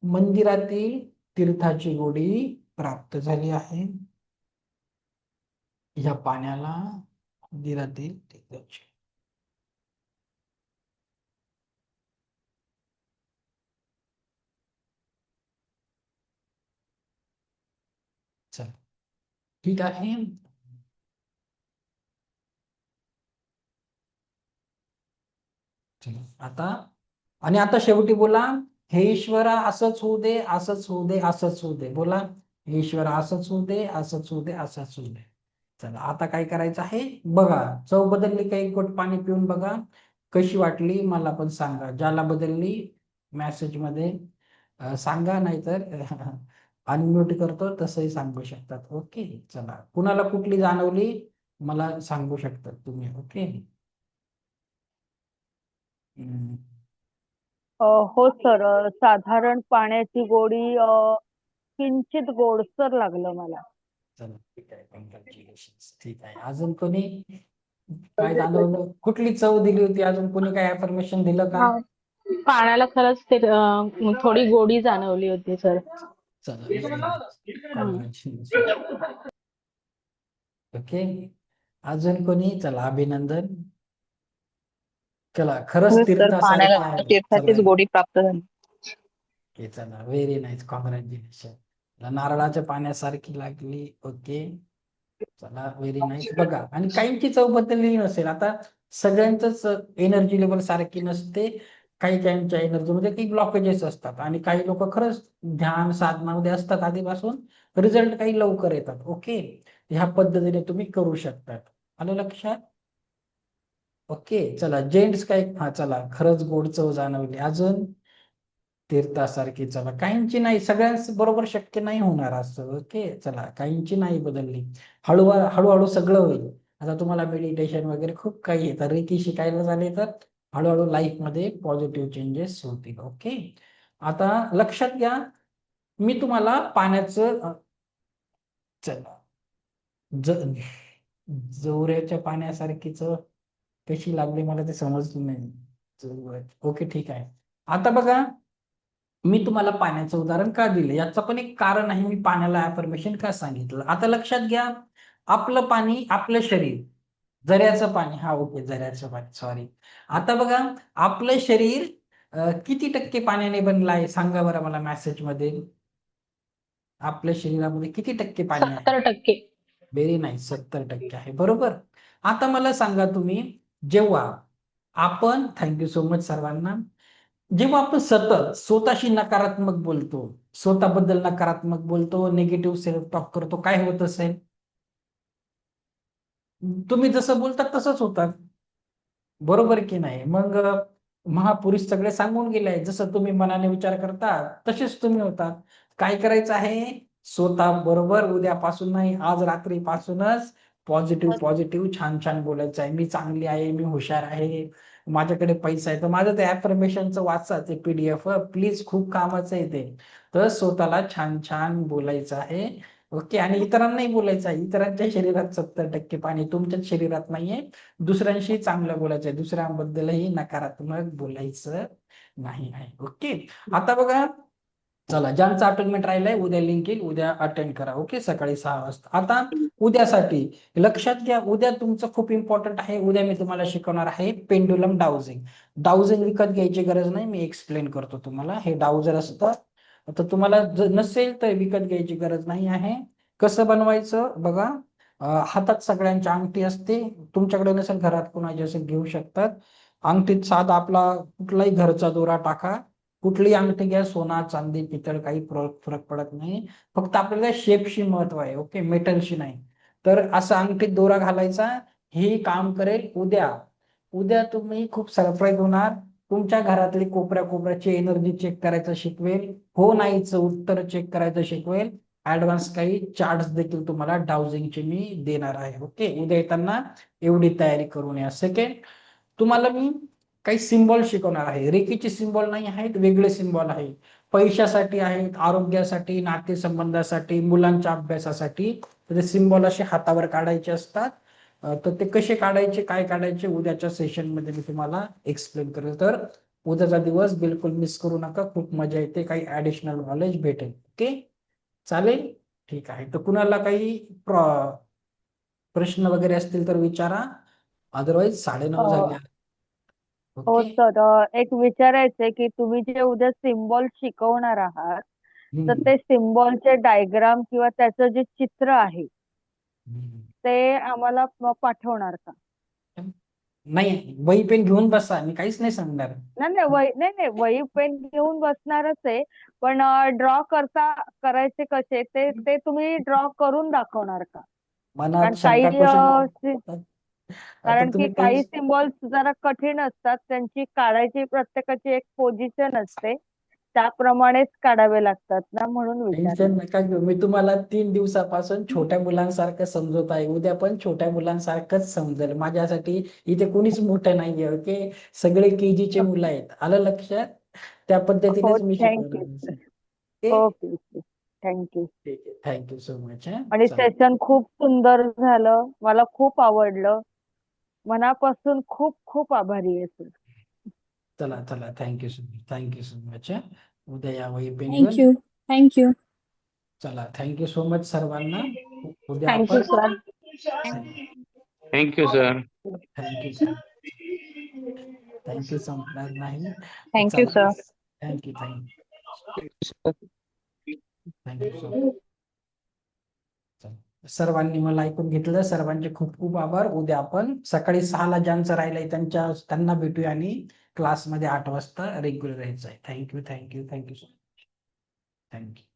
मंदिरातील तीर्थाची गोडी प्राप्त झाली आहे. ह्या पाण्याला मंदिरातील तीर्थाची. चल, ठीक आहे. आता आणि आता शेवटी बोला, हे ईश्वरा असंच होऊ दे, असंच होऊ दे, असंच होऊ दे. बोला, हे ईश्वरा असंच होऊ दे, असंच होऊ दे, असंच होऊ दे. चला आता काय करायचं आहे बघा. चव बदलली का एक घोट पाणी पिऊन बघा कशी वाटली मला पण सांगा. ज्याला बदलली मेसेज मध्ये सांगा, नाहीतर अनम्यूट करतो तसंही सांगू शकतात. ओके चला, कुणाला कुठली जाणवली मला सांगू शकतात तुम्ही. ओके. हम्म, हो सर, साधारण पाण्याची गोडी किंचित गोडसर लागलं मला. चला ठीक आहे, कॉंग्रॅच्युलेशन. ठीक आहे, अजून कोणी काय जाणवलं, कुठली चव दिली होती, अजून कोणी काय अफर्मेशन दिलं का? हा, पाण्याला खरंच ते थोडी गोडी जाणवली होती सर. चला व्हेरी नाईस, कॉंग्रॅच्युलेशन. ओके, अजून कोणी? चला अभिनंदन. चला खरंच तर पाण्याला तीर्थासारखे आहे. चला तीर्थाचीच गोडी प्राप्त झाली. ओके चला व्हेरी नाईस, कॉंग्रॅच्युलेशन. नारळाच्या पाण्यासारखी लागली. ओके चला व्हेरी नाईस. बघा, आणि काहींची चव बदललेली नसेल. आता सगळ्यांचंच एनर्जी लेवल सारखी नसते. काही काहींच्या एनर्जीमध्ये काही ब्लॉकेजेस असतात, आणि काही लोक खरंच ध्यान साधनामध्ये असतात आधीपासून, रिझल्ट काही लवकर येतात. ओके, ह्या पद्धतीने तुम्ही करू शकतात. आलं लक्षात? ओके चला जेंट्स काय, हा चला खरंच गोड चव जाणवली. अजून तीर्थासारखी. चला काहींची नाही, सगळ्यांच बरोबर शक्य नाही होणार असं. ओके चला, काहींची नाही बदलली. हळूहळू सगळं होईल. आता तुम्हाला मेडिटेशन वगैरे खूप काही येतं, रेकी शिकायला झाले तर हळूहळू लाईफ मध्ये पॉझिटिव्ह चेंजेस होतील. ओके, आता लक्षात घ्या, मी तुम्हाला पाण्याचं चला जोऱ्याच्या पाण्यासारखीच कशी लागली मला ते समजलं नाही. ओके ठीक आहे. आता बघा, मी तुम्हाला पाण्याचं उदाहरण का दिलं याचं पण एक कारण आहे. मी पाण्याला अफर्मेशन का सांगितलं, आता लक्षात घ्या. आपलं पाणी, आपलं शरीर, झऱ्याचं पाणी, हा ओके झऱ्याचं पाणी, सॉरी. आता बघा, आपलं शरीर किती टक्के पाण्याने बनलं आहे सांगा बरं मला मेसेज मध्ये. आपल्या शरीरामध्ये किती टक्के पाणी आहे? 70%. व्हेरी नाईस, 70% आहे, बरोबर. आता मला सांगा तुम्ही, जेव्हा आपण, थँक्यू सो मच सर्वांना, जेव्हा आपण सतत स्वतःशी नकारात्मक बोलतो, स्वतःबद्दल नकारात्मक बोलतो, निगेटिव्ह सेल्फ टॉक करतो, काय होत असेल? तुम्ही जसं बोलतात तसंच होतात, बरोबर की नाही? मग महापुरुष सगळे सांगून गेले, जसं तुम्ही मनाने विचार करता तसेच तुम्ही होतात. काय करायचं आहे? स्वतः बरोबर उद्यापासून नाही, आज रात्रीपासूनच पॉझिटिव्ह पॉझिटिव्ह छान छान बोलायचं आहे. मी चांगली आहे, मी हुशार आहे, माझ्याकडे पैसा आहे. तर माझं ते अफर्मेशनचं वाचा, ते PDF प्लीज, खूप कामाचं आहे ते. तर स्वतःला छान छान बोलायचं आहे. ओके, आणि इतरांनाही बोलायचं आहे. इतरांच्या शरीरात 70% पाणी, तुमच्याच शरीरात नाहीये. दुसऱ्यांशी चांगलं बोलायचं आहे, दुसऱ्यांबद्दलही नकारात्मक बोलायचं नाही आहे. ओके, आता बघा, चला ज्यांचं अटेंडमेंट राहिलंय उद्या लिंक येईल, उद्या अटेंड करा. ओके, सकाळी 6 वाजता. आता उद्यासाठी लक्षात घ्या, उद्या तुमचं खूप इम्पॉर्टंट आहे. उद्या मी तुम्हाला शिकवणार आहे पेंडुलम डाउजिंग. डाउजिंग विकत घ्यायची गरज नाही, मी एक्सप्लेन करतो तुम्हाला. हे डाउजर असतं, तर तुम्हाला नसेल तर विकत घ्यायची गरज नाही आहे. कसं बनवायचं बघा. हातात सगळ्यांच्या अंगठी असते, तुमच्याकडे नसेल घरात कोणाची असेल घेऊ शकतात. अंगठीत साधा आपला कुठलाही घरचा दोरा टाका. कुठलीही अंगठी घ्या, सोना चांदी पितळ, काही फरक पडत नाही. फक्त आपल्याला शेपशी महत्व आहे. ओके, मेटलशी नाही. तर असं अंगठीत दोरा घालायचा, हे काम करेल उद्या. उद्या तुम्ही खूप सरप्राईज होणार. तुमच्या घरातली कोपऱ्या कोपऱ्याची एनर्जी चेक करायचं शिकवेल, हो नाहीच उत्तर चेक करायचं शिकवेल. ऍडव्हान्स काही चार्ट्स देखील तुम्हाला डाउजिंगचे मी देणार आहे. ओके, उद्या येताना एवढी तयारी करून या. सेकंड, तुम्हाला मी काही सिम्बॉल शिकवणार आहे. रेकीचे सिम्बॉल नाही आहेत, वेगळे सिम्बॉल आहेत. पैशासाठी आहेत, आरोग्यासाठी, नातेसंबंधासाठी, मुलांच्या अभ्यासासाठी. तर ते सिम्बॉल असे हातावर काढायचे असतात. तर ते कसे काढायचे, काय काढायचे, उद्याच्या सेशन मध्ये मी तुम्हाला एक्सप्लेन करेल. तर उद्याचा दिवस बिलकुल मिस करू नका, खूप मजा येते, काही ऍडिशनल नॉलेज भेटेल. ओके चालेल, ठीक आहे. तर कुणाला काही प्रश्न वगैरे असतील तर विचारा, अदरवाईज 9:30 झाले. हो ओके. सर, एक विचारायचंय की तुम्ही जे उद्या सिम्बॉल शिकवणार आहात, तर हम्म. ते सिम्बॉलचे डायग्राम किंवा त्याचं जे चित्र आहे हम्म. ते आम्हाला पाठवणार का? नाही, वही पेन घेऊन बसा, मी काहीच नाही सांगणार. नाही नाही, वही पेन घेऊन बसणारच आहे, पण ड्रॉ करायचे कसे ते ते तुम्ही ड्रॉ करून दाखवणार का? मनात कारण शंका क्वेश्चन. आता कारण की तुम्ही काही टेन्शन सिम्बॉल्स जरा कठीण असतात, त्यांची काढायची प्रत्येकाची एक पोझिशन असते, त्याप्रमाणेच काढावे लागतात ना, म्हणून विचारलं. नका घेऊ. मी तुम्हाला 3 दिवसापासून छोट्या मुलांसारखं समजवत आहे. उद्या पण छोट्या मुलांसारखंच समजेल. माझ्यासाठी इथे कोणीच मोठं नाहीये. ओके, सगळे KG चे मुलं आहेत. आलं लक्षात? त्या हो, पद्धतीनेच मी थँक्यू. शिकवणार. Okay, okay, okay. थँक्यू. ठीक आहे. Thank you so much. आणि चला. सेशन खूप सुंदर झालं, मला खूप आवडलं. मनापासून खूप खूप आभारी आहे सर. चला चला, thank you so much. Thank you so much. उद्या या वही पेन Thank घेऊन. you. Thank you. चला, थँक्यू सो मच सर्वांना. उद्या थँक्यू आपण sir. Thank you sir. Thank you thank you संपणार नाही. Thank you, चला, sir. Thank you thank you so much. सर्वांनी मला ऐकून घेतलं. सर्वांचे खूप खूप आभार. उद्या आपण सकाळी 6ला ज्यांचं राहिलंय त्यांना भेटूया आणि क्लासमध्ये 8 वाजता रेग्युलर यायचं आहे. Thank you so much. थँक्यू.